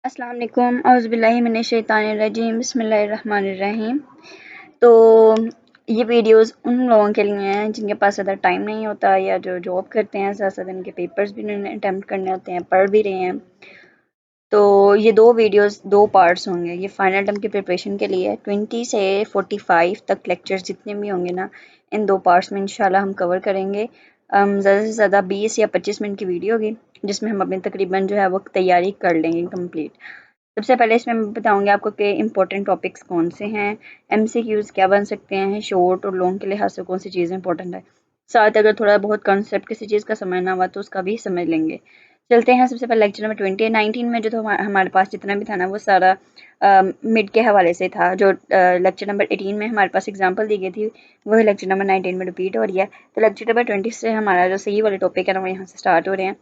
अस्सलाम वालेकुम औज़ुबिल्लाहि मिनश्शैतानिर्रजीम बिस्मिल्लाहिर्रहमानिर्रहीम। तो ये वीडियोस उन लोगों के लिए हैं जिनके पास ज़्यादा टाइम नहीं होता या जो जॉब करते हैं, साथ साथ इनके पेपर्स भी उन्होंने अटैम्प्ट करने होते हैं, पढ़ भी रहे हैं। तो ये दो वीडियोस दो पार्ट्स होंगे। ये फाइनल टर्म की प्रिपरेशन के लिए 20 से 45 तक लेक्चर्स जितने भी होंगे ना, इन दो पार्ट्स में इंशाल्लाह हम कवर करेंगे। ज़्यादा से ज़्यादा 20 या 25 मिनट की वीडियो होगी जिसमें हम अपनी तकरीबन जो है वो तैयारी कर लेंगे कंप्लीट। सबसे पहले इसमें मैं बताऊंगी आपको कि इंपॉर्टेंट टॉपिक्स कौन से हैं, एमसीक्यूज क्या बन सकते हैं, शॉर्ट और लॉन्ग के लिहाज से कौन सी चीज़ इंपॉर्टेंट है। साथ अगर थोड़ा बहुत कॉन्सेप्ट किसी चीज़ का समझना हुआ तो उसका भी समझ लेंगे। चलते हैं सबसे पहले लेक्चर नंबर 2019 में जो तो हमारे पास जितना भी था ना वो सारा मिड के हवाले से था। जो लेक्चर नंबर 18 में हमारे पास एग्जांपल दी गई थी वही लेक्चर नंबर 19 में रिपीट हो रही है। तो लेक्चर नंबर 20 से हमारा जो सही वाले टॉपिक है ना वो यहाँ से स्टार्ट हो रहे हैं।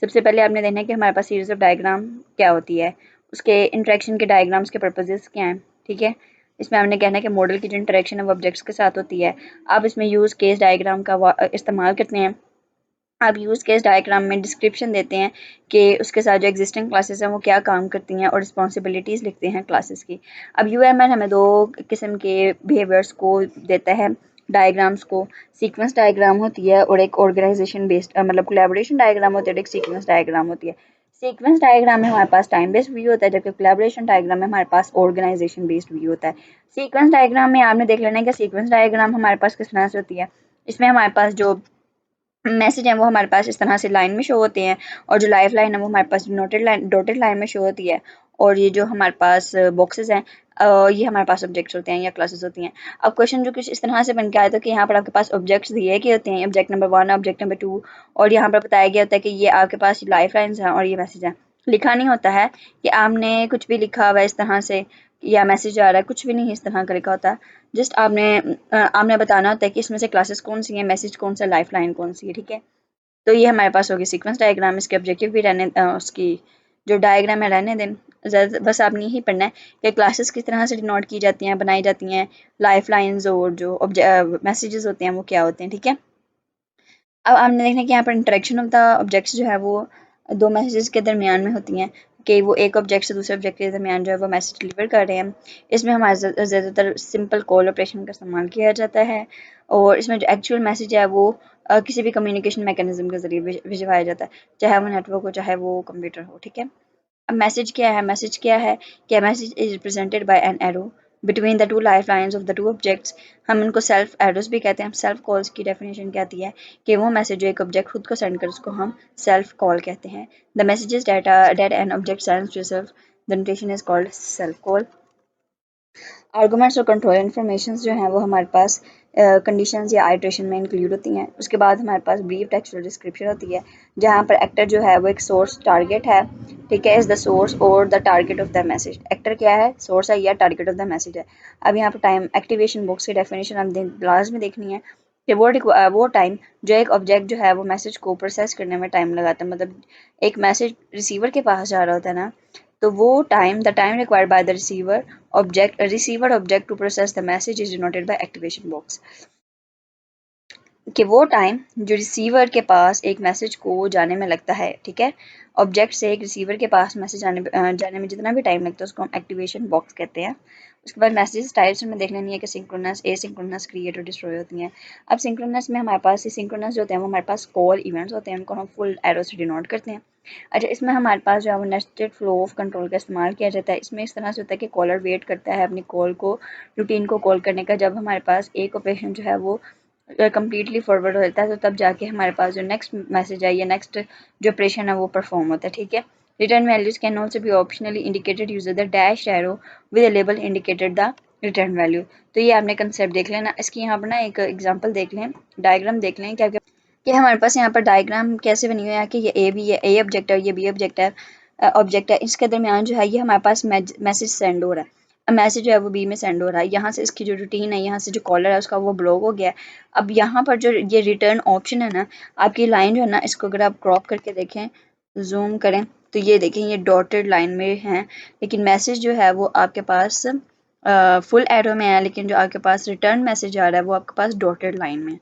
सबसे पहले आपने देखना है कि हमारे पास सीरीज ऑफ डायग्राम क्या होती है, उसके इंटरेक्शन के डायग्राम्स के पर्पजेस क्या हैं। ठीक है, इसमें हमने कहना है कि मॉडल की जो इंटरेक्शन है वो ऑब्जेक्ट्स के साथ होती है। आप इसमें यूज़ केस डायग्राम का इस्तेमाल करते हैं। आप यूज़ केस डायग्राम में डिस्क्रिप्शन देते हैं कि उसके साथ जो एग्जिस्टिंग क्लासेस हैं वो क्या काम करती हैं और रिस्पॉन्सिबिलिटीज़ लिखते हैं क्लासेस की। अब यूएमएल हमें दो किस्म के बिहेवियर्स को देता है, डायग्राम्स को। सीक्वेंस डायग्राम होती है और एक ऑर्गेनाइजेशन बेस्ड मतलब कोलैबोरेशन डायग्राम होती है और एक सीक्वेंस डायग्राम होती है। सीक्वेंस डायग्राम में हमारे पास टाइम बेस्ड व्यू होता है जबकि कोलैबोरेशन डायग्राम में हमारे पास ऑर्गेनाइजेशन बेस्ड व्यू होता है। सीक्वेंस डायग्राम में आपने देख लेना है कि सीक्वेंस डायग्राम हमारे पास किस तरह से होती है। इसमें हमारे पास जो मैसेज हैं वो हमारे पास इस तरह से लाइन में शो होते हैं और जो लाइफ लाइन है वो हमारे पास डॉटेड लाइन में शो होती है। और ये जो हमारे पास बॉक्सेस हैं ये हमारे पास ऑब्जेक्ट्स होते हैं या क्लासेस होती हैं। अब क्वेश्चन जो कुछ इस तरह से बन के आया था कि यहाँ पर आपके पास ऑब्जेक्ट्स दिए के होते हैं, ऑब्जेक्ट नंबर 1 ऑब्जेक्ट नंबर 2, और यहाँ पर बताया गया होता है कि ये आपके पास लाइफ लाइन्स हैं और ये मैसेज हैं। लिखा नहीं होता है कि आपने कुछ भी लिखा हुआ है इस तरह से या मैसेज आ रहा है, कुछ भी नहीं इस तरह का लिखा होता है। जस्ट आपने बताना होता है कि इसमें से क्लासेस कौन सी हैं, मैसेज कौन सा, लाइफ लाइन कौन सी है। ठीक है, तो ये हमारे पास होगी सीक्वेंस डायग्राम। इसके ऑब्जेक्टिव भी रहने उसकी जो डायग्राम है रहने दें। बस आपने यही पढ़ना है कि क्लासेस किस तरह से डिनोट की जाती हैं, बनाई जाती हैं, लाइफ लाइन्स और जो मैसेजेस होते हैं वो क्या होते हैं। ठीक है, अब आपने देखना है कि यहाँ पर इंटरेक्शन ऑफ द ऑब्जेक्ट्स जो है वो दो मैसेजेस के दरमियान में होती हैं कि वो एक ऑब्जेक्ट से दूसरे ऑब्जेक्ट के दरमियान जो है वो मैसेज डिलीवर कर रहे हैं। इसमें हमारे ज़्यादातर सिंपल कॉल ऑपरेशन का इस्तेमाल किया जाता है और इसमें जो एक्चुअल मैसेज है वो किसी भी कम्युनिकेशन मैकेनिज्म के ज़रिए भिजवाया जाता है, चाहे वो नेटवर्क हो चाहे वो कंप्यूटर हो। ठीक है, अब मैसेज क्या है, मैसेज क्या है कि message is represented by an arrow between the two life lines of the two objects. हम इनको सेल्फ एरोस भी कहते हैं। हम सेल्फ कॉल्स की डेफिनेशन क्या आती है कि वो मैसेज जो एक ऑब्जेक्ट खुद को सेंड कर उसको हम सेल्फ कॉल कहते हैं। The messages that an object sends to self, the notation is called self call. Arguments और कंट्रोल इन्फॉर्मेशन जो हैं वो हमारे पास कंडीशंस या आइट्रेशन में इंक्लूड होती हैं। उसके बाद हमारे पास ब्रीफ टेक्सचुअल डिस्क्रिप्शन होती है जहाँ पर एक्टर जो है वो एक सोर्स टारगेट है। ठीक है, इज द सोर्स और the target of the message. Actor क्या है, सोर्स है या टारगेट ऑफ द मैसेज है। अब यहाँ पर टाइम एक्टिवेशन बॉक्स की डेफिनेशन हम लास्ट में देखनी है कि वो टाइम जो एक ऑब्जेक्ट जो है वो मैसेज को प्रोसेस करने में टाइम लगाता है। मतलब एक मैसेज रिसीवर के पास जा रहा होता है ना, तो वो time the time required by the receiver object to process the message is denoted by activation box। कि वो टाइम जो रिसीवर के पास एक मैसेज को जाने में लगता है। ठीक है, ऑब्जेक्ट से एक रिसीवर के पास मैसेज जाने में जितना भी टाइम लगता है उसको हम एक्टिवेशन बॉक्स कहते हैं। उसके बाद मैसेज टाइप्स में देख लेनी है कि सिंक्रोनस, एसिंक्रोनस, क्रिएट और डिस्ट्रॉय होती हैं। अब सिंक्रोनस में हमारे पास सिंक्रोनस जो होते हैं वो हमारे पास कॉल इवेंट्स होते हैं, उनको हम फुल एरो से डिनोट करते हैं। अच्छा, इसमें हमारे पास जो है वो नेस्टेड फ्लो ऑफ कंट्रोल का इस्तेमाल किया जाता है। इसमें इस तरह से होता है कि कॉलर वेट करता है अपनी कॉल को, रूटीन को कॉल करने का। जब हमारे पास एक ऑपरेशन जो है वो कम्प्लीटली फॉरवर्ड हो जाता है तो तब जाके हमारे पास जो नेक्स्ट मैसेज है या नेक्स्ट जो ऑपरेशन है वो परफॉर्म होता है। ठीक है, return values can also B optionally indicated use the dash arrow with a label indicated the return value. तो ये आपने कंसेप्ट देख लेना। इसकी यहाँ पर ना एक एग्जांपल देख लें, डायग्राम देख लें क्या कि हमारे पास यहाँ पर डायग्राम कैसे बनी हुई है कि ये ए बी है, ए ऑब्जेक्ट है, ये बी ऑब्जेक्ट है, इसके दरमियान जो है ये हमारे पास मैसेज सेंड हो रहा है। मैसेज जो है वो बी में सेंड हो रहा है। यहाँ से इसकी जो रूटीन है, यहाँ से जो कॉलर है उसका वो ब्लॉक हो गया है। अब यहाँ पर जो ये रिटर्न ऑप्शन है ना, आपकी लाइन जो है ना, इसको अगर आप क्रॉप करके देखें, जूम करें तो ये देखें ये डॉटेड लाइन में है, लेकिन मैसेज जो है वो आपके पास फुल एरो में है, लेकिन जो आपके पास रिटर्न मैसेज आ रहा है वो आपके पास डॉटेड लाइन में।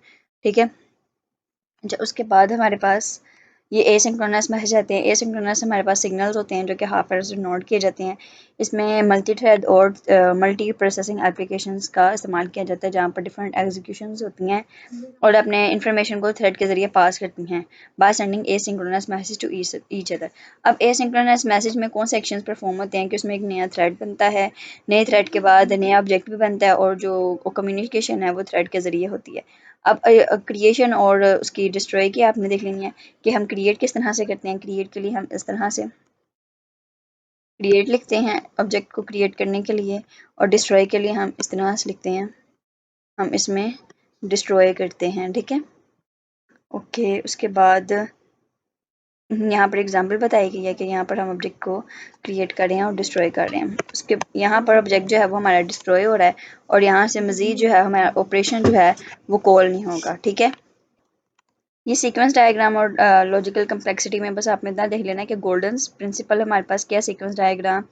ठीक है, अच्छा उसके बाद हमारे पास ये एसिंक्रोनस मैसेज आते हैं। एसिंक्रोनस हमारे पास सिग्नल्स होते हैं जो कि हाफ एवर से नोट किए जाते हैं। इसमें मल्टी थ्रेड और मल्टी प्रोसेसिंग एप्लीकेशंस का इस्तेमाल किया जाता है जहाँ पर डिफरेंट एग्जीक्यूशंस होती हैं और अपने इंफॉर्मेशन को थ्रेड के जरिए पास करती हैं by sending asynchronous message to each other. अब एसिंक्रोनस मैसेज में कौन से एक्शंस परफॉर्म होते हैं कि उसमें एक नया थ्रेड बनता है, नए थ्रेड के बाद नया ऑब्जेक्ट भी बनता है और जो कम्युनिकेशन है वो थ्रेड के जरिए होती है। अब क्रिएशन और उसकी डिस्ट्रॉय की आपने देख लेनी है कि हम क्रिएट किस तरह से करते हैं। क्रिएट के लिए हम इस तरह से क्रिएट लिखते हैं ऑब्जेक्ट को क्रिएट करने के लिए, और डिस्ट्रॉय के लिए हम इस तरह से लिखते हैं, हम इसमें डिस्ट्रॉय करते हैं। ठीक है, ओके। उसके बाद यहाँ पर एग्जांपल बताई गई है कि यहाँ पर हम ऑब्जेक्ट को क्रिएट कर रहे हैं और डिस्ट्रॉय कर रहे हैं। उसके यहाँ पर ऑब्जेक्ट जो है वो हमारा डिस्ट्रॉय हो रहा है और यहाँ से मज़ीद जो है हमारा ऑपरेशन जो है वो कॉल नहीं होगा। ठीक है, ये सीक्वेंस डायग्राम और लॉजिकल कम्प्लेक्सिटी में बस आपने इतना देख लेना है कि गोल्डन प्रिंसिपल हमारे पास क्या सीक्वेंस डायग्राम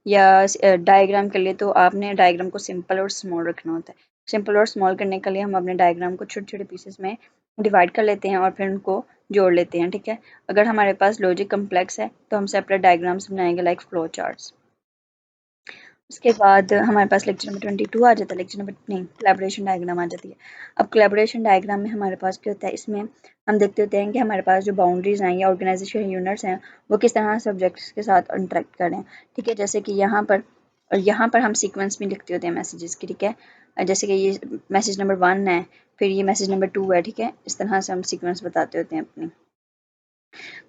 या डायग्राम के लिए तो आपने डायग्राम को सिंपल और स्मॉल रखना होता है। सिंपल और स्मॉल करने के लिए हम अपने डायग्राम को छोटे छोटे पीसेस में डिवाइड कर लेते हैं और फिर उनको जोड़ लेते हैं। ठीक है, अगर हमारे पास लॉजिक कम्प्लेक्स है तो हम सेपरेट डायग्राम्स बनाएंगे लाइक फ्लो चार्ट्स। उसके बाद हमारे पास लेक्चर नंबर 22 आ जाता है। लेक्चर नंबर नहीं, कोलैबोरेशन डायग्राम आ जाती है। अब कोलैबोरेशन डायग्राम में हमारे पास क्या होता है, इसमें हम देखते होते हैं कि हमारे पास जो बाउंड्रीज हैं या ऑर्गेनाइजेशन यूनिट्स हैं वो किस तरह से ऑब्जेक्ट्स के साथ इंटरेक्ट कर रहे हैं। ठीक है, जैसे कि यहाँ पर हम सीक्वेंस भी लिखते होते हैं मैसेजेस की। ठीक है, जैसे कि ये मैसेज नंबर 1 है, फिर ये मैसेज नंबर 2 है। ठीक है, इस तरह से हम सीक्वेंस बताते होते हैं अपनी।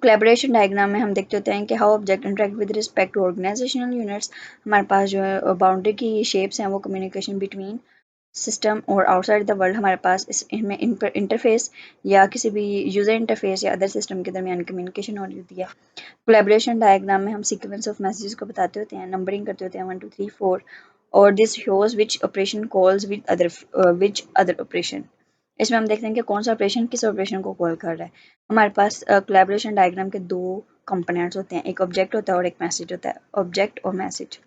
कोलैबोरेशन डायग्राम में हम देखते होते हैं कि how object interact with respect to organizational units. हमारे पास जो है बाउंड्री की शेप्स हैं वो कम्युनिकेशन बिटवीन सिस्टम और आउटसाइड द वर्ल्ड हमारे पास इनमें इंटरफेस या किसी भी यूज़र इंटरफेस या अदर सिस्टम के दरमियान कम्युनिकेशन हो रही होती है। कोलैबोरेशन डायग्राम में हम सीक्वेंस ऑफ मैसेजेस को बताते होते हैं, नंबरिंग करते होते हैं 1 2 3 4, और this shows which operation calls which other operation. इसमें हम देखते हैं कि कौन सा ऑपरेशन किस ऑपरेशन को कॉल कर रहा है। हमारे पास कोलैबोरेशन डायग्राम के दो कंपोनेंट्स होते हैं, एक ऑब्जेक्ट होता है और एक मैसेज होता है। ऑब्जेक्ट और मैसेज।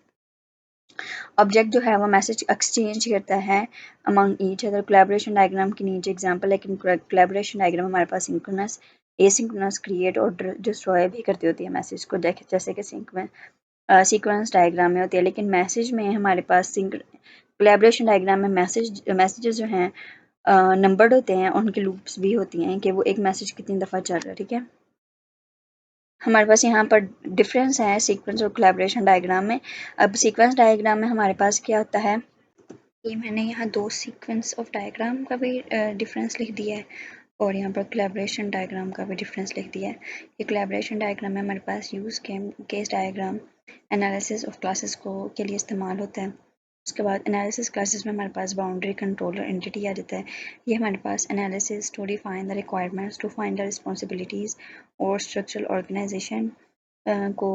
ऑब्जेक्ट जो है वो मैसेज एक्सचेंज करता है among each other. Collaboration diagram के नीचे एग्जांपल है कि कोलैबोरेशन डायग्राम हमारे पास सिंक्रोनस एसिंक्रोनस क्रिएट और डिस्ट्रॉय भी करती होती है मैसेज को, जैसे कि सीक्वेंस डायग्राम में होती है। लेकिन मैसेज में हमारे पास कोलैबोरेशन डायग्राम में मैसेजेस जो हैं नंबर्ड होते हैं, उनकी लूप्स भी होती हैं कि वो एक मैसेज कितनी दफ़ा चल रहा है। ठीक है, हमारे पास यहाँ पर डिफरेंस है सीक्वेंस और कोलैबोरेशन डायग्राम में। अब सीक्वेंस डायग्राम में हमारे पास क्या होता है कि मैंने यहाँ दो सीक्वेंस ऑफ डायग्राम का भी डिफरेंस लिख दिया है और यहाँ पर कोलैबोरेशन डायग्राम का भी डिफरेंस लिख दिया है। ये कोलैबोरेशन डायग्राम में हमारे पास use case diagram analysis of classes को के लिए इस्तेमाल होता है। उसके बाद एनालिसिस क्लासेस में हमारे पास बाउंड्री कंट्रोलर एंटिटी आ जाता है। ये हमारे पास analysis to define the requirements to find the responsibilities और स्ट्रक्चरल ऑर्गेनाइजेशन को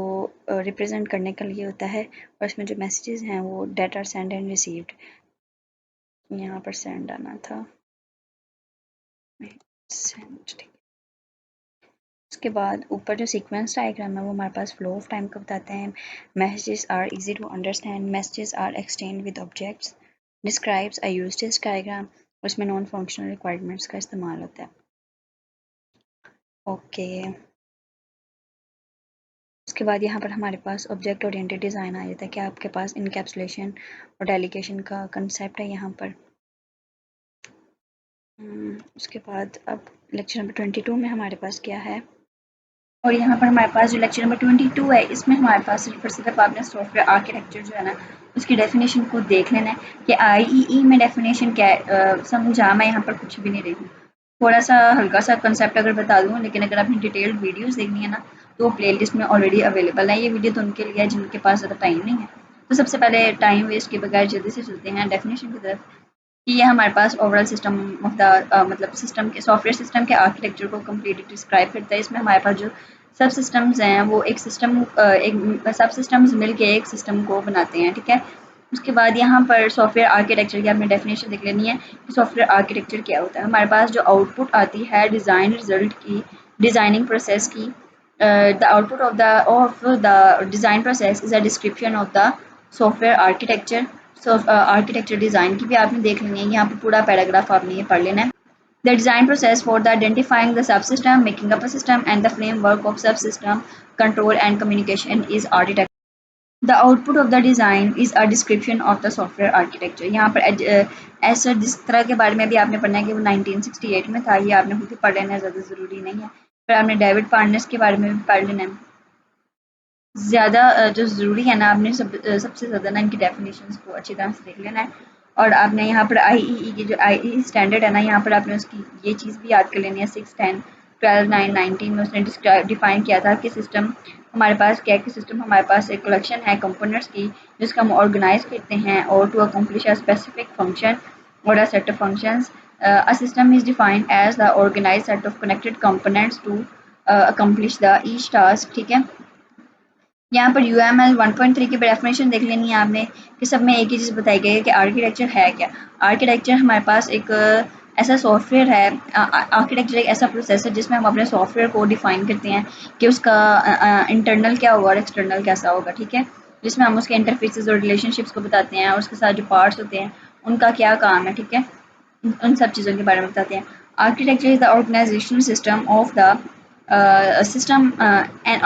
रिप्रेजेंट करने के लिए होता है। और इसमें जो मैसेजेस हैं वो डाटा सेंड एंड रिसीव्ड, यहाँ पर सेंड आना था, सेंड। उसके बाद ऊपर जो सीक्वेंस डायग्राम है वो हमारे पास फ्लो ऑफ टाइम का बताते हैं। Messages are easy to understand, messages are exchange with objects, describes a usages diagram, उसमें नॉन फंक्शनल रिक्वायरमेंट्स का इस्तेमाल होता है। ओके, उसके बाद यहाँ पर हमारे पास ऑब्जेक्ट ओरिएंटेड डिज़ाइन आ जाता है कि आपके पास इनकैप्सुलेशन और डेलीगेशन का कंसेप्ट है यहाँ पर। उसके बाद अब लेक्चर नंबर 22 में हमारे पास क्या है, और यहाँ पर हमारे पास जो लेक्चर नंबर 22 है इसमें हमारे पास सिर्फ और सिर्फ आपने सॉफ्टवेयर आर्किटेक्चर जो है ना उसकी डेफिनेशन को देख लेना है कि आईईई में डेफिनेशन क्या है। समझा मैं यहाँ पर कुछ भी नहीं रही हूँ, थोड़ा सा हल्का सा कंसेप्ट अगर बता दूँ, लेकिन अगर आपने डिटेल्ड वीडियोस देखनी है ना तो प्लेलिस्ट में ऑलरेडी अवेलेबल है। ये वीडियो तो उनके लिए है जिनके पास ज़्यादा टाइम नहीं है। तो सबसे पहले टाइम वेस्ट के बगैर जल्दी से चलते हैं डेफिनेशन की तरफ कि ये हमारे पास ओवरऑल सिस्टम ऑफ द मतलब सिस्टम के सॉफ्टवेयर सिस्टम के आर्किटेक्चर को कम्प्लीटली डिस्क्राइब करता है। इसमें हमारे पास जो सब सिस्टम्स हैं वो एक सब सिस्टम्स मिलके एक सिस्टम को बनाते हैं। ठीक है, उसके बाद यहाँ पर सॉफ्टवेयर आर्किटेक्चर की आपने डेफिनेशन देख लेनी है कि सॉफ्टवेयर आर्किटेक्चर क्या होता है। हमारे पास जो आउटपुट आती है डिज़ाइन रिजल्ट की, डिज़ाइनिंग प्रोसेस की, the output of the design process is a description of the software architecture. Architecture design की भी आपने देख लेनी है, यहाँ पर पूरा पैराग्राफ आपने ये पढ़ लेना है। The design process for the identifying the subsystem, making up a system, and the framework of subsystem control and communication is architecture. The output of the design is a description of the software architecture. यहाँ पर ऐसा जिस तरह के बारे में भी आपने पढ़ना है कि वो 1968 में था, ये आपने खुद ही पढ़ लेना है, ज़्यादा ज़रूरी नहीं है। फिर आपने डेविड पार्टनर्स के बारे में भी पढ़ लेना है। ज़्यादा जो ज़रूरी है ना, आपने सबसे ज़्यादा ना इनकी डेफिनेशंस को अच्छी तरह से देख लेना है। और आपने यहाँ पर IEE की जो IEE स्टैंडर्ड है ना, यहाँ पर आपने उसकी ये चीज़ भी याद कर लेनी है। 6, 10, 12, 9, 19 में उसने डिफाइन किया था कि सिस्टम हमारे पास क्या है, कि सिस्टम हमारे पास एक कलेक्शन है कंपोनेंट्स की जिसका हम ऑर्गेनाइज करते हैं और to accomplish a specific function और a set of functions. A system is defined as the organized set of connected components to accomplish the each task। ठीक है, यहाँ पर UML 1.3 की डेफिनेशन देख लेनी है आपने कि सब में एक ही चीज़ बताई गई है कि आर्किटेक्चर है क्या। आर्किटेक्चर हमारे पास एक ऐसा सॉफ्टवेयर है, आर्किटेक्चर एक ऐसा प्रोसेस है जिसमें हम अपने सॉफ्टवेयर को डिफाइन करते हैं कि उसका इंटरनल क्या होगा और एक्सटर्नल कैसा होगा। ठीक है, जिसमें हम उसके इंटरफेसेस और रिलेशनशिप्स को बताते हैं और उसके साथ जो पार्ट्स होते हैं उनका क्या काम है। ठीक है, उन सब चीज़ों के बारे में बताते हैं। Architecture is the organizational system of the system and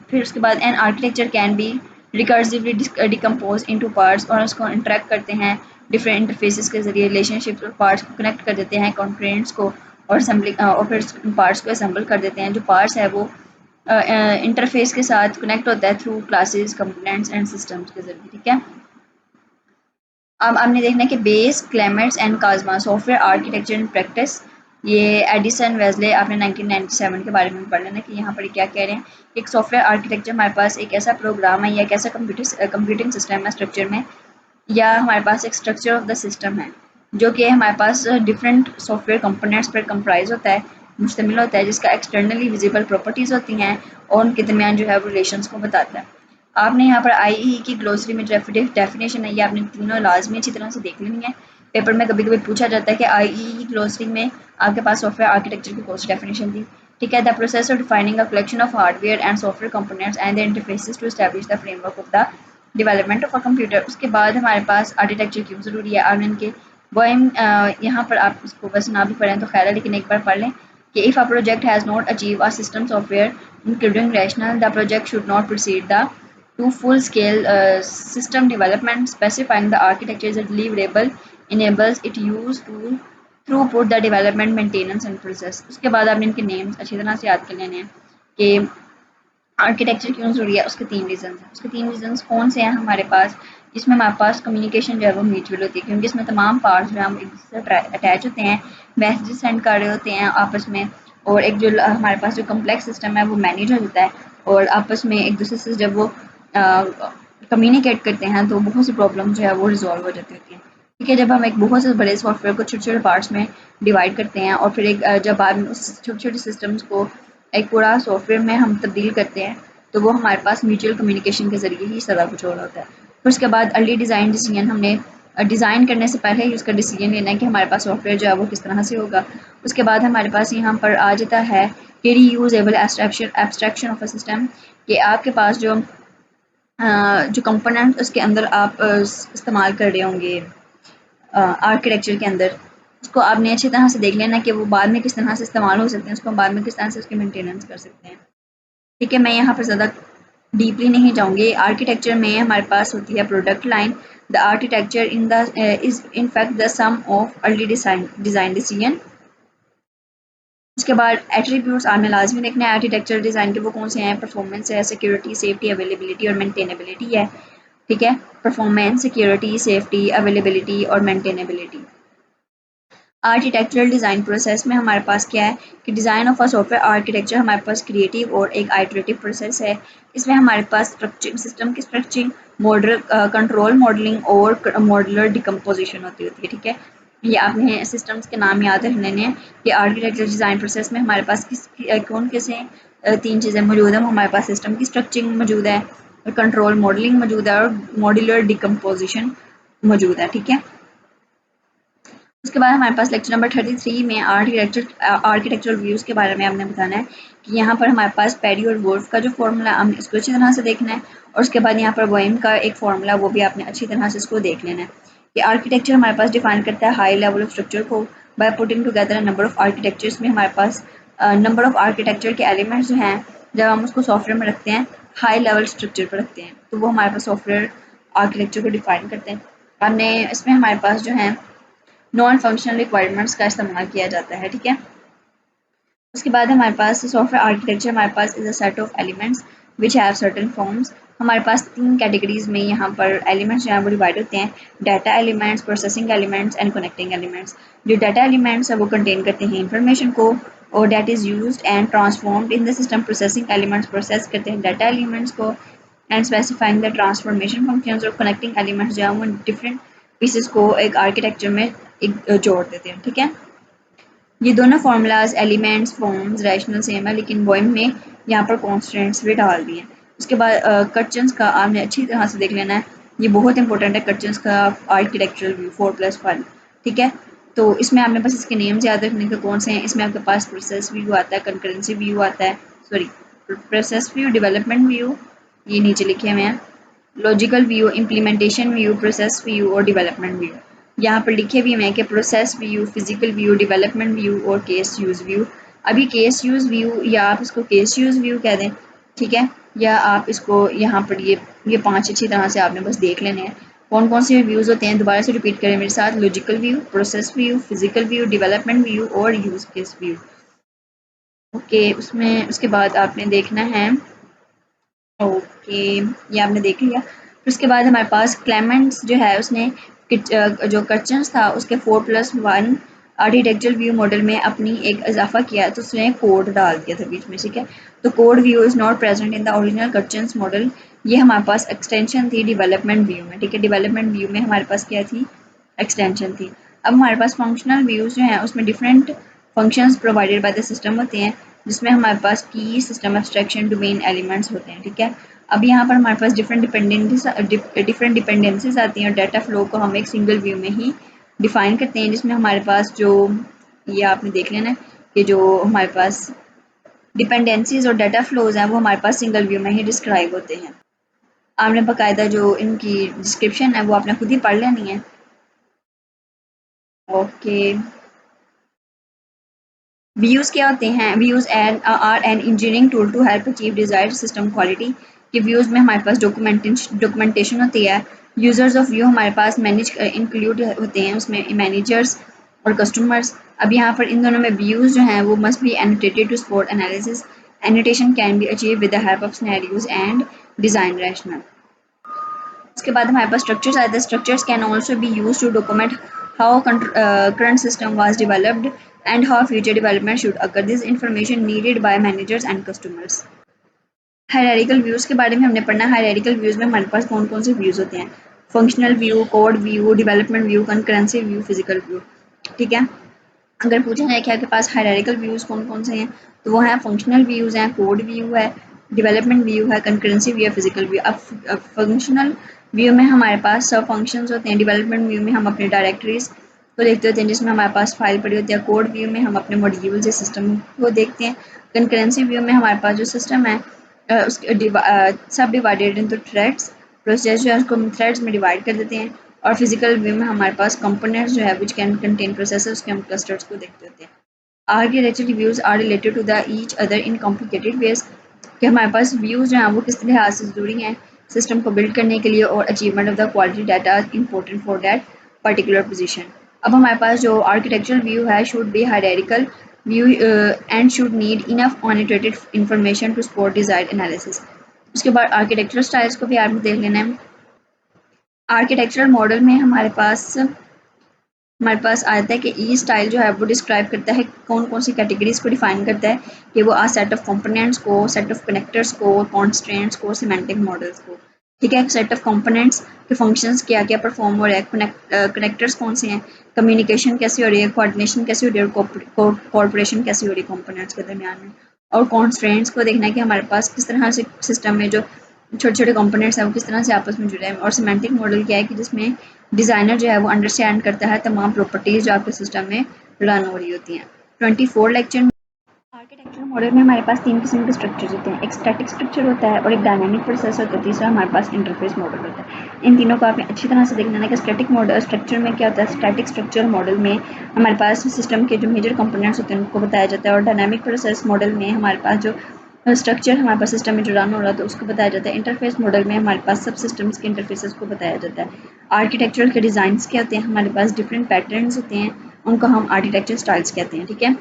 फिर उसके बाद an architecture can be recursively decompose into parts, और उसको इंटरेक्ट करते हैं डिफरेंट इंटरफेसेस के जरिए, रिलेशनशिप्स और पार्ट्स को कनेक्ट कर देते हैं कंपोनेंट्स को, और असेंबली और फिर पार्ट्स को असेंबल कर देते हैं। जो पार्ट्स है वो इंटरफेस के साथ कनेक्ट होता है through classes, components and systems के जरिए। ठीक है, अब आपने देखना है कि Bass, Clements and Kazman software architecture in practice. ये एडिसन वेज़ले आपने 1997 के बारे में पढ़ लेना कि यहाँ पर क्या कह रहे हैं। एक सॉफ्टवेयर आर्किटेक्चर हमारे पास एक ऐसा प्रोग्राम है या एक ऐसा कंप्यूटिंग सिस्टम है स्ट्रक्चर में, या हमारे पास एक स्ट्रक्चर ऑफ द सिस्टम है जो कि हमारे पास डिफरेंट सॉफ्टवेयर कंपोनेंट्स पर कंप्राइज होता है, मुश्तमिल होता है, जिसका एक्सटर्नली विजिबल प्रॉपर्टीज़ होती हैं और उनके दरमियान जो है वो रिलेशंस को बताता है। आपने यहाँ पर IEE की ग्लोसरी में डेफिनेशन है, ये आपने तीनों लाजमी अच्छी तरह से देख लेनी है। पेपर में कभी कभी पूछा जाता है कि IEE ग्लोसरी में आपके पास सॉफ्टवेयर आर्किटेक्चर की कौन सी डेफिनेशन थी। ठीक है, the process of defining a collection of hardware and software components and the interfaces to establish the framework of the development of a computer. उसके बाद हमारे पास आर्किटेक्चर क्यों ज़रूरी है, और इनके वोइम यहाँ पर आप इसको बस ना भी पढ़ें तो खैर है, लेकिन एक बार पढ़ लें कि if a project has not achieve a system software including rational, the project should not proceed the to full-scale system development. Specifying the architecture as a deliverable enables it use to throughput the development, maintenance and process। उसके बाद आपने इनके names अच्छी तरह से याद कर लेने हैं कि आर्किटेक्चर क्यों ज़रूरी है। उसके 3 रीज़न हैं। उसके 3 रीज़न कौन से हैं हमारे पास, जिसमें हमारे पास कम्युनिकेशन जो है वो म्यूचुअल होती है, क्योंकि इसमें तमाम पार्ट्स जो हैं एक दूसरे से अटैच होते हैं, मैसेज सेंड कर रहे होते हैं आपस में, और एक जो हमारे पास जो कम्प्लेक्स सिस्टम है वो मैनेज हो जाता है, और आपस में एक दूसरे से जब वो कम्युनिकेट करते हैं तो बहुत सी प्रॉब्लम जो है वो रिजॉल्व हो जाती होती है। ठीक है, जब हम एक बहुत से बड़े सॉफ्टवेयर को छोटे छोटे पार्ट्स में डिवाइड करते हैं और फिर एक जब बाद में उस छोटे छोटे सिस्टम्स को एक पूरा सॉफ्टवेयर में हम तब्दील करते हैं तो वो हमारे पास म्यूचुअल कम्युनिकेशन के ज़रिए ही सारा कुछ हो रहा होता है। फिर उसके बाद अर्ली डिज़ाइन डिसीजन, हमने डिज़ाइन करने से पहले ही उसका डिसीजन लेना है कि हमारे पास सॉफ्टवेयर जो है वो किस तरह से होगा। उसके बाद हमारे पास यहाँ पर आ जाता है कि reusable abstraction of a system, कि आपके पास जो कंपोनेंट उसके अंदर आप इस्तेमाल कर रहे होंगे आर्किटेक्चर के अंदर, उसको आपने अच्छी तरह से देख लेना कि वो बाद में किस तरह से इस्तेमाल हो सकते हैं, उसको बाद में किस तरह से उसकी मेंटेनेंस कर सकते हैं। ठीक है, मैं यहाँ पर ज़्यादा डीपली नहीं जाऊँगी। आर्किटेक्चर में हमारे पास होती है product line. The architecture is in fact the sum of early design decision. उसके बाद एट्रीब्यूट्स आपने लाजमी देखना है आर्किटेक्चर डिज़ाइन के, वो कौन से हैं। परफॉर्मेंस है, सिक्योरिटी, सेफ्टी, अवेलेबिलिटी और मेंटेनेबिलिटी है। ठीक है, परफॉर्मेंस, सिक्योरिटी, सेफ्टी, अवेलेबिलिटी और मेंटेनेबिलिटी। आर्किटेक्चरल डिज़ाइन प्रोसेस में हमारे पास क्या है कि design of a software architecture हमारे पास क्रिएटिव और एक आइटरेटिव प्रोसेस है। इसमें हमारे पास स्ट्रक्चरिंग, सिस्टम की स्ट्रक्चरिंग, मॉडल कंट्रोल मॉडलिंग और मॉडुलर डिकम्पोजिशन होती है। ठीक है, ये आपने सिस्टम्स के नाम याद रखने हैं कि आर्किटेक्चर डिज़ाइन प्रोसेस में हमारे पास कौन किसे 3 चीज़ें मौजूद हैं। हमारे पास सिस्टम की स्ट्रक्चरिंग मौजूद है, कंट्रोल मॉडलिंग मौजूद है और मॉडुलर डिकम्पोजिशन मौजूद है। ठीक है, उसके बाद हमारे पास लेक्चर नंबर 33 में आर्किटेक्चरल व्यूज़ के बारे में आपने बताना है कि यहाँ पर हमारे पास पेरी और वोल्फ का जो फॉर्मूला, हमने इसको अच्छी तरह से देखना है, और उसके बाद यहाँ पर बोइम का एक फॉर्मूला, वो भी आपने अच्छी तरह से इसको देख लेना है कि आर्किटेक्चर हमारे पास डिफाइन करता है हाई लेवल ऑफ स्ट्रक्चर को by putting together number of architectures में हमारे पास नंबर ऑफ आर्किटेक्चर के एलिमेंट्स जो हैं जब हम उसको सॉफ्टवेयर में रखते हैं हाई लेवल स्ट्रक्चर पर रखते हैं तो वो हमारे पास सॉफ्टवेयर आर्किटेक्चर को डिफाइन करते हैं। हमने इसमें हमारे पास जो है नॉन फंक्शनल रिक्वायरमेंट्स का इस्तेमाल किया जाता है, ठीक है। उसके बाद हमारे पास सॉफ्टवेयर आर्किटेक्चर हमारे पास is a set of elements which have certain forms. हमारे पास 3 कैटेगरीज में यहाँ पर एलिमेंट्स जो हैं वो डिवाइड होते हैं, data elements, processing elements and connecting elements. जो डाटा एलिमेंट्स है वो कंटेन करते हैं इंफॉर्मेशन को और that is used and transformed in the system. Processing elements process करते हैं डाटा एलिमेंट्स को and specifying the transformation functions. और कनेक्टिंग एलिमेंट्स जो है वो डिफरेंट पीसेस को एक आर्किटेक्चर में एक जोड़ देते हैं, ठीक है। ये दोनों formulas elements forms rational same है लेकिन वॉइम में यहाँ पर कॉन्स्टेंट्स भी डाल दिए हैं। उसके बाद कर्चन्स का आपने अच्छी तरह से देख लेना है, ये बहुत इंपॉर्टेंट है कर्चन्स का आर्किटेक्चरल व्यू 4+1, ठीक है। तो इसमें आपने बस इसके नेम्स याद रखने के कौन से हैं। इसमें आपके पास प्रोसेस व्यू आता है, कंकरेंसी व्यू आता है, sorry process view, development view, ये नीचे लिखे हुए हैं, logical view, implementation view, process view और डेवलपमेंट व्यू। यहाँ पर लिखे हुए हैं कि process view, physical view, development view और केस यूज व्यू। अभी केस यूज व्यू या आप इसको केस यूज व्यू कह दें, ठीक है, या आप इसको यहाँ पर ये 5 अच्छी तरह से आपने बस देख लेने हैं कौन कौन से व्यूज होते हैं। दोबारा से रिपीट करें मेरे साथ, logical view, process view, physical view, development view और यूज केस व्यू। ओके, उसमें उसके बाद आपने देखना है, ओके ये आपने देख लिया। फिर उसके बाद हमारे पास क्लेमेंट्स जो है उसने जो कर्चन्स था उसके 4+1 आर्किटेक्चरल व्यू मॉडल में अपनी एक इजाफा किया तो उसने कोड डाल दिया था बीच में, ठीक है। तो code view is not present in the original Kruchten's model. ये हमारे पास एक्सटेंशन थी डेवलपमेंट व्यू में, ठीक है। डेवलपमेंट व्यू में हमारे पास क्या थी, एक्सटेंशन थी। अब हमारे पास फंक्शनल व्यूज़ जो हैं उसमें different functions provided by the system होते हैं जिसमें हमारे पास की सिस्टम एब्स्ट्रैक्शन डोमेन एलिमेंट्स होते हैं, ठीक है। अब यहाँ पर हमारे पास डिफरेंट डिपेंडेंसीज आती हैं और डाटा फ्लो को हम एक सिंगल व्यू में ही डिफाइन करते हैं जिसमें हमारे पास जो ये आपने देख लेना है कि जो हमारे पास डिपेंडेंसीज और डाटा फ्लोज हैं वो हमारे पास सिंगल व्यू में ही डिस्क्राइब होते हैं। आपने बाकायदा जो इनकी डिस्क्रिप्शन है वो आपने खुद ही पढ़ लेनी है। ओके, व्यूज क्या होते हैं, views and are an engineering tool to help achieve desired system quality. कि व्यूज में हमारे पास डॉक्यूमेंटेशन होती है, यूजर्स ऑफ व्यू हमारे पास मैनेज इंक्लूड होते हैं, उसमें मैनेजर्स और कस्टमर्स। अब यहाँ पर इन दोनों में व्यूज जो हैं वो must be annotated to support analysis. Annotation can be achieve with the help of scenarios and design rational. उसके बाद हमारे पास स्ट्रक्चर्स आते हैं। Structures can also be use to document how current system was developed and how future development should occur. This information needed by managers and customers. Hierarchical views के बारे में हमने पढ़ना है। हायरार्किकल व्यूज़ में हमारे पास कौन कौन से व्यूज़ होते हैं, functional view, code view, development view, concurrency view, physical view, ठीक है। अगर पूछा जाए कि आपके पास हायरार्किकल व्यूज़ कौन कौन से हैं तो वो हैं फंक्शनल व्यूज़ हैं, कोड व्यू है, डेवलपमेंट व्यू है, कंकरेंसी व्यू है, फिजिकल व्यू। अब फंक्शनल व्यू में हमारे पास सब फंक्शंस होते हैं। डेवलपमेंट व्यू में हम अपने डायरेक्टरीज को देखते होते हैं जिसमें हमारे पास फाइल पड़ी होती है। कोड व्यू में हम अपने मॉड्यूल्स या सिस्टम को देखते हैं। कंकरेंसी व्यू में हमारे पास जो सिस्टम है उसके सब डिवाइडेड इनटू थ्रेड्स, प्रोसेस जो है उसको हम थ्रेड्स में डिवाइड कर देते हैं। और फिजिकल व्यू में हमारे पास कंपोनेंट्स जो है विच कैन कंटेन प्रोसेसर, उसके हम क्लस्टर्स को देखते होते हैं। Architectural views are related to the each other in complicated ways. कि हमारे पास व्यूज जो हैं वो किस लिहाज से ज़रूरी हैं सिस्टम को बिल्ड करने के लिए और achievement of the quality data important for that particular position. अब हमारे पास जो आर्किटेक्चरल व्यू है should be hierarchical view and should need enough annotated information to support desired analysis. उसके बाद आर्किटेक्चरल स्टाइल्स को भी आपने देख लेना है। आर्किटेक्चरल मॉडल में हमारे पास आता है कि ई स्टाइल जो है वो डिस्क्राइब करता है कौन कौन सी कैटेगरीज को डिफाइन करता है कि वो सेट ऑफ कंपोनेंट्स को, सेट ऑफ कनेक्टर्स को, कॉन्स्ट्रेंट्स को, सिमेंटिक मॉडल्स को, ठीक है। सेट ऑफ कंपोनेंट्स के फंक्शंस क्या क्या परफॉर्म हो रहे हैं, कनेक्टर्स कौन से हैं, कम्युनिकेशन कैसे हो रही है, कोऑर्डिनेशन कैसे हो रही है, कोऑर्पोरेशन कैसे हो रही है कंपोनेंट्स के दरमियान में। और कॉन्स्ट्रेंट्स को देखना है कि हमारे पास किस तरह से सिस्टम में जो छोटे छोटे कंपोनेंट्स हैं वो किस तरह से आपस में जुड़े हैं। और सिमेंटिक मॉडल क्या है कि जिसमें डिज़ाइनर जो है वो अंडरस्टैंड करता है तमाम प्रॉपर्टीज़ जो आपके सिस्टम में रन हो रही होती हैं। 24 लेक्चर आर्किटेक्चर मॉडल में हमारे पास 3 किस्म के स्ट्रक्चर्स होते हैं, एक स्टैटिक स्ट्रक्चर होता है और एक डायनामिक प्रोसेस होता है, तीसरा हमारे पास इंटरफेस मॉडल होता है। इन तीनों को आपने अच्छी तरह से देखना है कि स्टैटिक मॉडल स्ट्रक्चर में क्या होता है। स्टैटिक स्ट्रक्चर मॉडल में हमारे पास सिस्टम के जो मेजर कंपोनेंट्स होते हैं उनको बताया जाता है, और डायनामिक प्रोसेस मॉडल में हमारे पास जो स्ट्रक्चर हमारे पास सिस्टम में जो रन हो रहा था उसको बताया जाता है। इंटरफेस मॉडल में हमारे पास सब सिस्टम्स के इंटरफेसेस को बताया जाता है। आर्किटेक्चरल के डिज़ाइंस क्या होते हैं, हमारे पास डिफरेंट पैटर्न्स होते हैं, उनको हम आर्किटेक्चर स्टाइल्स कहते हैं। ठीक है,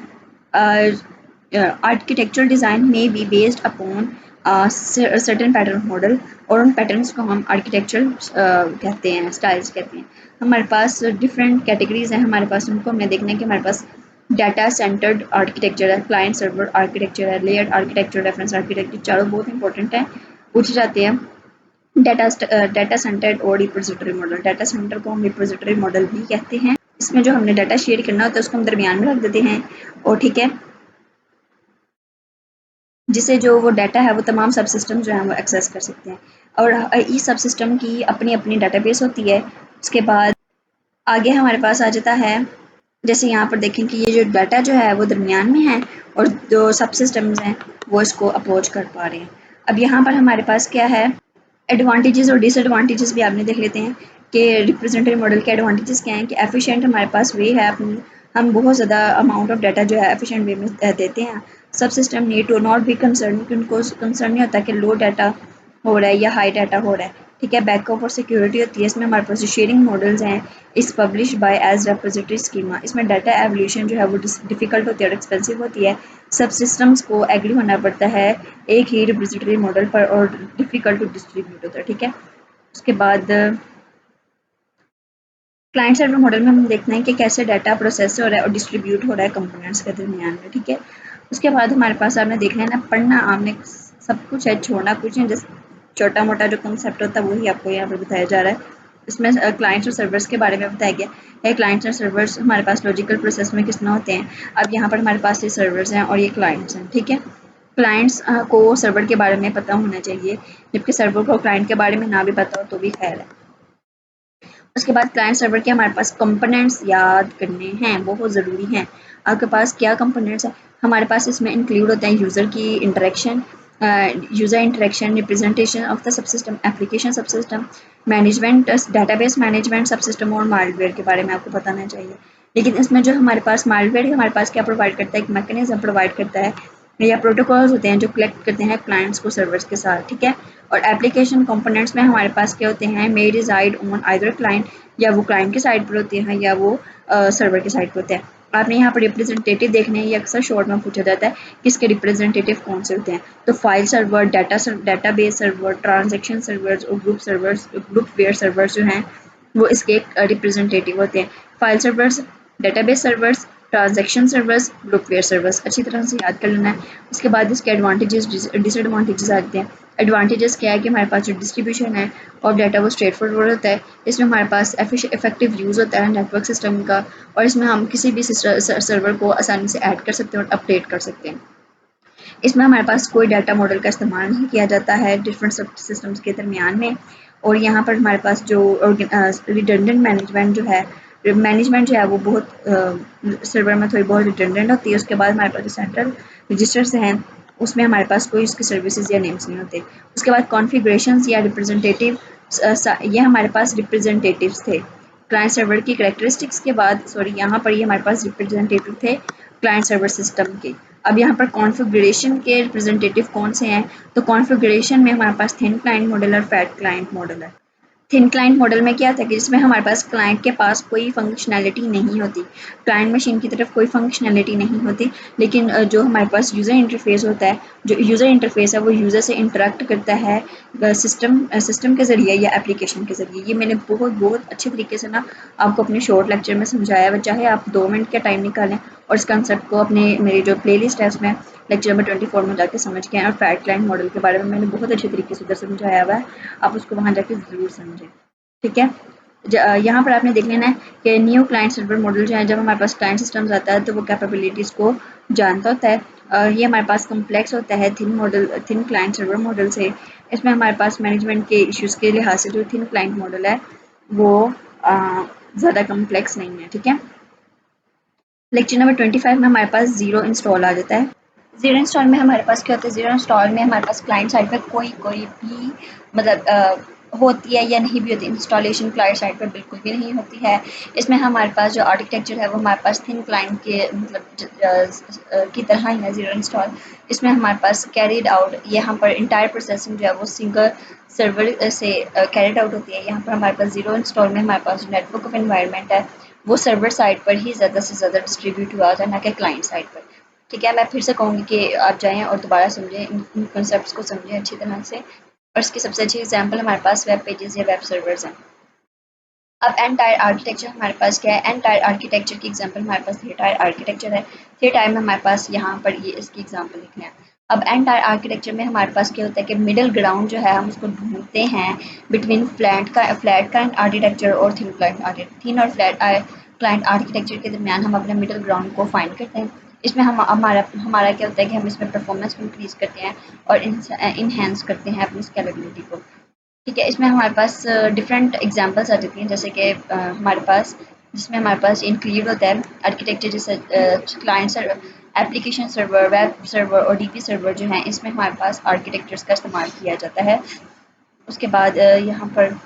आर्किटेक्चरल डिज़ाइन में be based upon certain pattern model, और उन पैटर्न्स को हम आर्किटेक्चरल कहते हैं, स्टाइल्स कहते हैं। हमारे पास डिफरेंट कैटेगरीज हैं, हमारे पास उनको हमने देखना है कि हमारे पास डाटा सेंटर्ड आर्किटेक्चर है, क्लाइंट सर्वर आर्किटेक्चर है, लेयर्ड आर्किटेक्चर, रेफरेंस आर्किटेक्चर, चारों बहुत इंपॉर्टेंट है, पूछे जाते हैं। डाटा सेंटर्ड और रिपोजिटरी मॉडल, डाटा सेंटर को हम रिपोजिटरी मॉडल भी कहते हैं। इसमें जो हमने डाटा शेयर करना होता है उसको हम दरमियान में रख देते हैं, और ठीक है, जिससे जो वो डाटा है वो तमाम सब सिस्टम जो है वो एक्सेस कर सकते हैं। और इस सब सिस्टम की अपनी अपनी डाटाबेस होती है। उसके बाद आगे हमारे पास आ जाता है, जैसे यहाँ पर देखें कि ये जो डाटा जो है वो दरमियान में है और जो सब सिस्टम्स हैं वो इसको अप्रोच कर पा रहे हैं। अब यहाँ पर हमारे पास क्या है, एडवांटेजेस और डिसएडवांटेजेस भी आपने देख लेते हैं कि रिप्रेजेंटेटिव मॉडल के एडवांटेजेस क्या हैं कि एफिशिएंट हमारे पास वे है, अपनी हम बहुत ज़्यादा अमाउंट ऑफ डाटा जो है एफिशिएंट वे में देते हैं। Subsystem need to not be concern, कि उनको कंसर्न नहीं होता कि लो डाटा हो रहा है या हाई डाटा हो रहा है। ठीक है, बैकअप और सिक्योरिटी होती है। इसमें हमारे पास शेयरिंग मॉडल्स हैं, इस publish by as repository schema. इसमें डाटा एवोल्यूशन जो है वो डिफ़िकल्ट होती है और एक्सपेंसिव होती है। सब सिस्टम्स को एग्री होना पड़ता है एक ही रिपोजिटरी मॉडल पर, और डिफ़िकल्ट टू डिस्ट्रीब्यूट होता है। ठीक है, उसके बाद क्लाइंट सर्वर मॉडल में हम देखते हैं कि कैसे डाटा प्रोसेस हो रहा है और डिस्ट्रीब्यूट हो रहा है कंपोनेंट्स के दरमियान में। ठीक है, उसके बाद हमारे पास आपने देख लेना पढ़ना आपने सब कुछ है, छोड़ना कुछ नहीं, जस्ट छोटा मोटा जो कंसेप्ट होता है वही आपको यहाँ पर बताया जा रहा है। इसमें क्लाइंट्स और सर्वर्स के बारे में बताया गया है। क्लाइंट्स और सर्वर्स हमारे पास लॉजिकल प्रोसेस में किस तरह होते हैं। अब यहाँ पर हमारे पास ये सर्वर्स हैं और ये क्लाइंट्स हैं। ठीक है, क्लाइंट्स को सर्वर के बारे में पता होना चाहिए, जबकि सर्वर को क्लाइंट के बारे में ना भी पता हो तो भी खैर है। उसके बाद क्लाइंट सर्वर के हमारे पास कंपोनेंट्स याद करने हैं, बहुत ज़रूरी हैं। आपके पास क्या कंपोनेंट्स हैं, हमारे पास इसमें इंक्लूड होते हैं यूज़र की interaction, user interaction, representation of the sub system, application सब सिस्टम, मैनेजमेंट, डाटाबेस मैनेजमेंट सब सिस्टम, और मालवेयर के बारे में आपको बताना चाहिए। लेकिन इसमें जो हमारे पास मालवेयर हमारे पास क्या प्रोवाइड करता है, एक मैकेनिज्म प्रोवाइड करता है या प्रोटोकॉल्स होते हैं जो कलेक्ट करते हैं क्लाइंट्स को सर्वर्स के साथ। ठीक है, और एप्लीकेशन कंपोनेंट्स में हमारे पास क्या होते हैं, मे रिजाइड ऑन आइदर क्लाइंट, या वो क्लाइंट के साइड पर होते हैं या वो सर्वर के साइड पर होते हैं। आपने यहाँ पर रिप्रेजेंटेटिव देखने हैं, ये अक्सर शॉर्ट में पूछा जाता है किसके रिप्रेजेंटेटिव कौन से होते हैं। तो file server, database server, transaction servers और group servers, groupware servers जो हैं वो इसके रिप्रेजेंटेटिव होते हैं। File servers, database servers, transaction servers, groupware servers, अच्छी तरह से याद कर लेना है। उसके बाद इसके एडवांटेजेस डिसएडवांटेजेस आते हैं। एडवांटेजेस क्या है कि हमारे पास जो डिस्ट्रीब्यूशन है और डाटा वो स्ट्रेट फॉरवर्ड होता है। इसमें हमारे पास इफेक्टिव यूज़ होता है नेटवर्क सिस्टम का, और इसमें हम किसी भी सर्वर को आसानी से ऐड कर सकते हैं और अपडेट कर सकते हैं। इसमें हमारे पास कोई डाटा मॉडल का इस्तेमाल नहीं किया जाता है डिफरेंट सिस्टम्स के दरमियान में। और यहाँ पर हमारे पास जो रिडंडेंट मैनेजमेंट जो है वो बहुत सर्वर में थोड़ी बहुत रिडंडेंट होती है। उसके बाद हमारे पास जो सेंट्रल रजिस्टर्स हैं उसमें हमारे पास कोई उसकी सर्विसेज या नेम्स नहीं होते। उसके बाद कॉन्फ़िगरेशंस या रिप्रेजेंटेटिव, ये हमारे पास रिप्रेजेंटेटिव्स थे क्लाइंट सर्वर की कैरेक्टरिस्टिक्स के बाद, सॉरी यहाँ पर ये हमारे पास रिप्रेजेंटेटिव थे क्लाइंट सर्वर सिस्टम के। अब यहाँ पर कॉन्फ़िगरेशन के रिप्रेजेंटेटिव कौन से हैं, तो कॉन्फ़िगरेशन में हमारे पास थिन क्लाइंट मॉडल और फैट क्लाइंट मॉडल है। थिन क्लाइंट मॉडल में क्या था कि जिसमें हमारे पास क्लाइंट के पास कोई फंक्शनैलिटी नहीं होती, क्लाइंट मशीन की तरफ कोई फंक्शनैलिटी नहीं होती, लेकिन जो हमारे पास यूज़र इंटरफेस होता है, जो यूज़र इंटरफेस है वो यूज़र से इंटरेक्ट करता है सिस्टम के ज़रिए या एप्लीकेशन के ज़रिए। ये मैंने बहुत बहुत अच्छे तरीके से ना आपको अपने शॉर्ट लेक्चर में समझाया है। चाहे आप 2 मिनट का टाइम निकालें और इस कंसेप्ट को अपने मेरी जो प्लेलिस्ट है उसमें लेक्चर नंबर 24 में जाके समझ के आएँ। और फैट क्लाइंट मॉडल के बारे में मैंने बहुत अच्छे तरीके से उधर समझाया हुआ है, आप उसको वहाँ जाके ज़रूर समझें। ठीक है, यहाँ पर आपने देख लेना है कि न्यू क्लाइंट सर्वर मॉडल जो है, जब हमारे पास क्लाइंट सिस्टम्स आता है तो वो कैपेबिलिटीज़ को जानता होता है। ये हमारे पास कम्प्लेक्स होता है थिन क्लाइंट सर्वर मॉडल से। इसमें हमारे पास मैनेजमेंट के इश्यूज़ के लिहाज से जो थिन क्लाइंट मॉडल है वो ज़्यादा कम्प्लेक्स नहीं है। ठीक है, लेक्चर नंबर 25 में हमारे पास ज़ीरो इंस्टॉल आ जाता है। ज़ीरो इंस्टॉल में हमारे पास क्या होता है, ज़ीरो इंस्टॉल में हमारे पास क्लाइंट साइड पर कोई भी मतलब होती है या नहीं भी होती। इंस्टॉलेशन क्लाइंट साइड पर बिल्कुल भी नहीं होती है। इसमें हमारे पास जो आर्किटेक्चर है वो हमारे पास थिन क्लाइंट के मतलब की तरह ही है, ज़ीरो इंस्टॉल। इसमें हमारे पास कैरिड आउट, यहाँ पर इंटायर प्रोसेसिंग जो है वो सिंगल सर्वर से कैरिड आउट होती है। यहाँ पर हमारे पास ज़ीरो इंस्टॉल में हमारे पास जो नेटवर्क ऑफ एनवायरनमेंट है वो सर्वर साइड पर ही ज़्यादा से ज़्यादा डिस्ट्रीब्यूट हुआ होता है, ना कि क्लाइंट साइड पर। ठीक है, मैं फिर से कहूँगी कि आप जाएँ और दोबारा समझें, इन कॉन्सेप्ट्स को समझें अच्छी तरह से। और इसकी सबसे अच्छी एग्जांपल हमारे पास वेब पेजेस या वेब सर्वर्स हैं। अब एन टायर आर्किटेक्चर हमारे पास क्या है? एन टायर आर्किटेक्चर की एग्जांपल हमारे पास थ्री टायर आर्किटेक्चर है। थ्री टायर में हमारे पास यहाँ पर ये इसकी एग्जांपल लिखना है। अब एन टायर आर्किटेक्चर में हमारे पास क्या होता है कि मिडिल ग्राउंड जो है हम उसको ढूंढते हैं बिटवीन फ्लैट क्लाइंट आर्किटेक्चर और थिन क्लाइंट आर्किटेक्चर। थिन और फ्लैट क्लाइंट आर्किटेक्चर के दरमियान हम अपने मिडिल ग्राउंड को फाइंड करते हैं। इसमें हम हमारा क्या होता है कि हम इसमें परफॉर्मेंस को इंक्रीज़ करते हैं और इनहेंस करते हैं अपनी स्केलेबिलिटी को। ठीक है, इसमें हमारे पास डिफरेंट एग्जांपल्स आ जाती हैं, जैसे कि हमारे पास जिसमें हमारे पास इंक्लूड होता है आर्किटेक्चर, जैसे client server, application server, web server और डीपी सर्वर जो हैं, इसमें हमारे पास आर्किटेक्चर्स का इस्तेमाल किया जाता है। उसके बाद यहाँ पर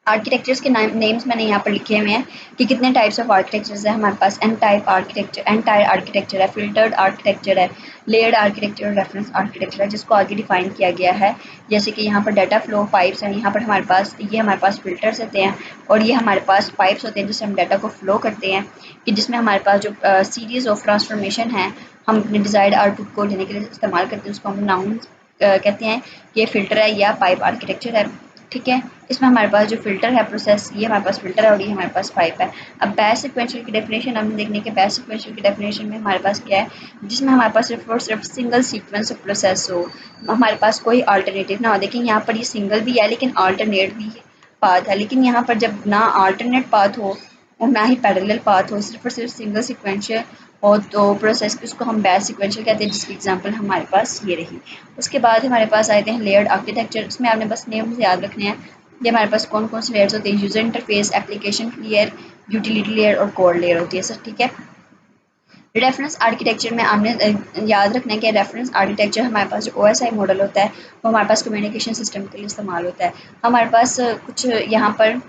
आर्किटेक्चर्स के नेम्स मैंने यहाँ पर लिखे हुए हैं कि कितने टाइप्स ऑफ आर्किटेक्चर्स है हमारे पास। N type architecture, n tier architecture है, फिल्टर्ड आर्किटेक्चर है, लेयर्ड आर्किटेक्चर और रेफरेंस आर्किटेक्चर है, जिसको आगे डिफाइन किया गया है। जैसे कि यहाँ पर डाटा फ्लो पाइप्स हैं, यहाँ पर हमारे पास ये हमारे पास फिल्टर्स होते हैं और ये हमारे पास पाइप्स होते हैं जिससे हम डाटा को फ्लो करते हैं, कि जिसमें हमारे पास जो सीरीज़ ऑफ ट्रांसफॉर्मेशन है हम अपने डिज़ायर्ड आउटपुट को लेने के लिए इस्तेमाल करते हैं, उसको हम नाउन कहते हैं। ये फिल्टर है या पाइप आर्किटेक्चर है। ठीक है, इसमें हमारे पास जो फ़िल्टर है प्रोसेस, ये हमारे पास फ़िल्टर है और ये हमारे पास पाइप है। अब बैच सीक्वेंशियल की डेफिनेशन हम देखने के बैच सीक्वेंशियल की डेफिनेशन में हमारे पास क्या है, जिसमें हमारे पास सिर्फ और सिर्फ सिंगल सीक्वेंस ऑफ प्रोसेस हो, हमारे पास कोई अल्टरनेटिव ना हो। देखिए यहाँ पर ये सिंगल भी है लेकिन अल्टरनेट भी पाथ है, लेकिन यहाँ पर जब ना अल्टरनेट पाथ हो और ना ही पैरेलल पाथ हो, सिर्फ और सिर्फ सिंगल सीक्वेंशियल हो, तो प्रोसेस की उसको हम बैच सीक्वेंशियल कहते हैं, जिसकी एग्जांपल हमारे पास ये रही। उसके बाद हमारे पास आते हैं लेयर्ड आर्किटेक्चर। इसमें आपने बस नेम्स याद रखने हैं। ये हमारे पास कौन कौन से लेयर्स होते हैं? User interface, application layer, utility layer और कोड लेयर होती है सर। ठीक है, रेफरेंस आर्किटेक्चर में आपने याद रखना है कि रेफरेंस आर्किटेक्चर हमारे पास जो OSI मॉडल होता है वो हमारे पास कम्युनिकेशन सिस्टम के लिए इस्तेमाल होता है। हमारे पास कुछ यहाँ पर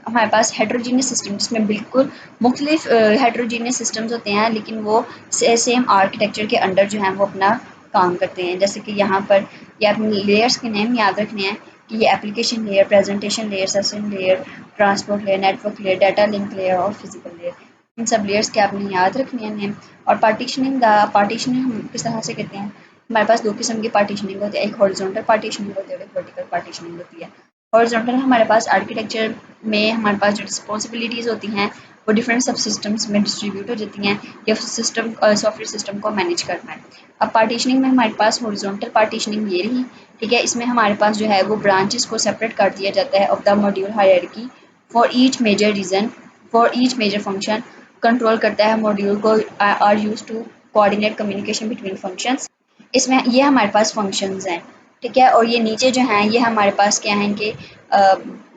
हमारे पास हेट्रोजीनियस सिस्टम, जिसमें बिल्कुल मुख्तलिफ हेट्रोजीनियस सिस्टम्स होते हैं, लेकिन वो सेम आर्किटेक्चर के अंडर जो हैं वो अपना काम करते हैं। जैसे कि यहाँ पर ये अपने लेयर्स के नेम याद रखने हैं कि ये application layer, presentation layer, session layer, transport layer, network layer, data link layer और फिजिकल लेयर। इन सब लेयर्स के आपने याद रखने हैं नेम। और पार्टीशनिंग हम किस तरह से करते हैं? हमारे पास दो किस्म की पार्टीशनिंग होती है, एक हॉरिजॉन्टल पार्टीशनिंग होती है और एक वर्टिकल पार्टीशनिंग होती है। हॉरिजॉन्टल हमारे पास आर्किटेक्चर में हमारे पास जो रिस्पॉन्सिबिलिटीज़ होती हैं वो डिफरेंट सब सिस्टम्स में डिस्ट्रीब्यूट हो जाती हैं, या सिस्टम सॉफ्टवेयर सिस्टम को मैनेज करना है। अब पार्टीशनिंग में हमारे पास हॉरिजॉन्टल पार्टीशनिंग ये रही। ठीक है, इसमें हमारे पास जो है वो ब्रांचेस को सेपरेट कर दिया जाता है of the module hierarchy for each major region, for each major function. Control करता है मॉड्यूल को, are use to coordinate communication between functions. इसमें ये हमारे पास फंक्शंस हैं। ठीक है, और ये नीचे जो हैं ये हमारे पास क्या हैं, इनके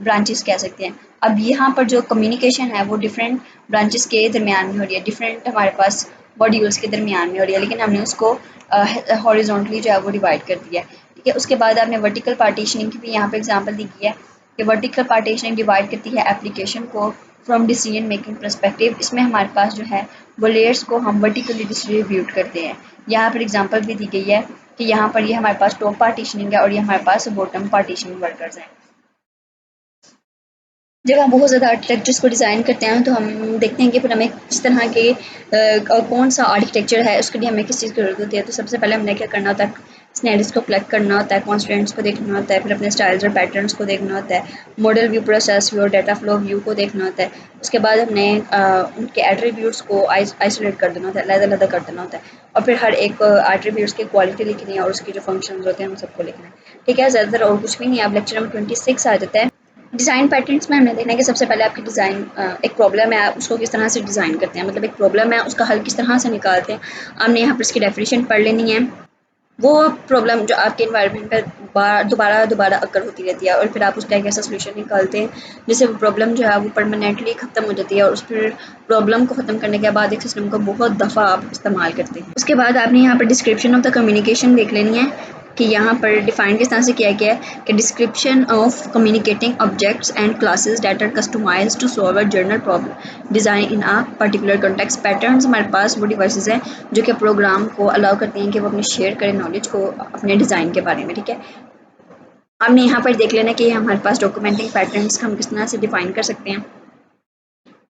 ब्रांचेस कह सकते हैं। अब यहाँ पर जो कम्युनिकेशन है वो डिफरेंट ब्रांचेस के दरमियान में हो रही है, डिफरेंट हमारे पास मॉड्यूल्स के दरमियान में हो रही है, लेकिन हमने उसको हॉरिजॉन्टली जो है वो डिवाइड कर दिया है। ठीक है, उसके बाद आपने वर्टिकल पार्टीशनिंग की भी यहाँ पे एग्जांपल दी गई है कि वर्टिकल पार्टीशनिंग डिवाइड करती है एप्लीकेशन को फ्रॉम डिसीजन मेकिंग परस्पेक्टिव। इसमें हमारे पास जो है वो लेयर्स को हम वर्टिकली डिस्ट्रीब्यूट करते हैं। यहाँ पर एग्जांपल भी दी गई है कि यहाँ पर ये हमारे पास टॉप पार्टीशनिंग है और ये हमारे पास बॉटम पार्टीशनिंग वर्कर्स हैं। जब हम बहुत ज़्यादा आर्किटेक्चर्स को डिज़ाइन करते हैं तो हम देखते हैं कि फिर हमें किस तरह के कौन सा आर्किटेक्चर है उसके लिए हमें किस चीज़ की ज़रूरत होती है। तो सबसे पहले हमने क्या करना होता है, स्नैरिस को कलेक्ट करना होता है, कॉन्स्टेंट्स को देखना होता है, फिर अपने स्टाइल्स और पैटर्न्स को देखना होता है, मॉडल व्यू, प्रोसेस व्यू और डाटा फ्लो व्यू को देखना होता है। उसके बाद हमने उनके एट्रीब्यूट्स को आइसोलेट कर देना होता है, अलग-अलग कर देना होता है, और फिर हर एक एट्रीब्यूट्स की क्वालिटी लिखनी है और उसके जो फंक्शंस होते हैं उन सबको लिखना है। ठीक है, ज़्यादातर और कुछ भी नहीं है। अब लेक्चर नंबर 26 आ जाता है। डिज़ाइन पैटर्न्स में हमने देखना है कि सबसे पहले आपकी डिज़ाइन एक प्रॉब्लम है, आप उसको किस तरह से डिज़ाइन करते हैं, मतलब एक प्रॉब्लम है उसका हल किस तरह से निकालते हैं। आपने यहाँ पर इसकी डेफिनेशन पढ़ लेनी है। वो प्रॉब्लम जो आपके इन्वायरमेंट में दोबारा अकर होती रहती है और फिर आप उसका एक ऐसा सोल्यूशन निकालते हैं जिससे वो प्रॉब्लम जो है वो परमानेंटली ख़त्म हो जाती है, और उस फिर प्रॉब्लम को ख़त्म करने के बाद एक सिस्टम को बहुत दफ़ा आप इस्तेमाल करते हैं। उसके बाद आपने यहाँ पर डिस्क्रिप्शन ऑफ द कम्युनिकेशन देख लेनी है। कि यहाँ पर डिफाइन किस तरह से किया गया है कि description of communicating objects and classes that are customized to solve a general problem design in a particular context. Patterns हमारे पास वो डिवाइसेस हैं जो कि प्रोग्राम को अलाउ करते हैं कि वो अपने शेयर करें नॉलेज को अपने डिज़ाइन के बारे में। ठीक है, हमने यहाँ पर देख लेना कि हमारे पास डॉक्यूमेंटिंग पैटर्न्स हम किस तरह से डिफाइन कर सकते हैं।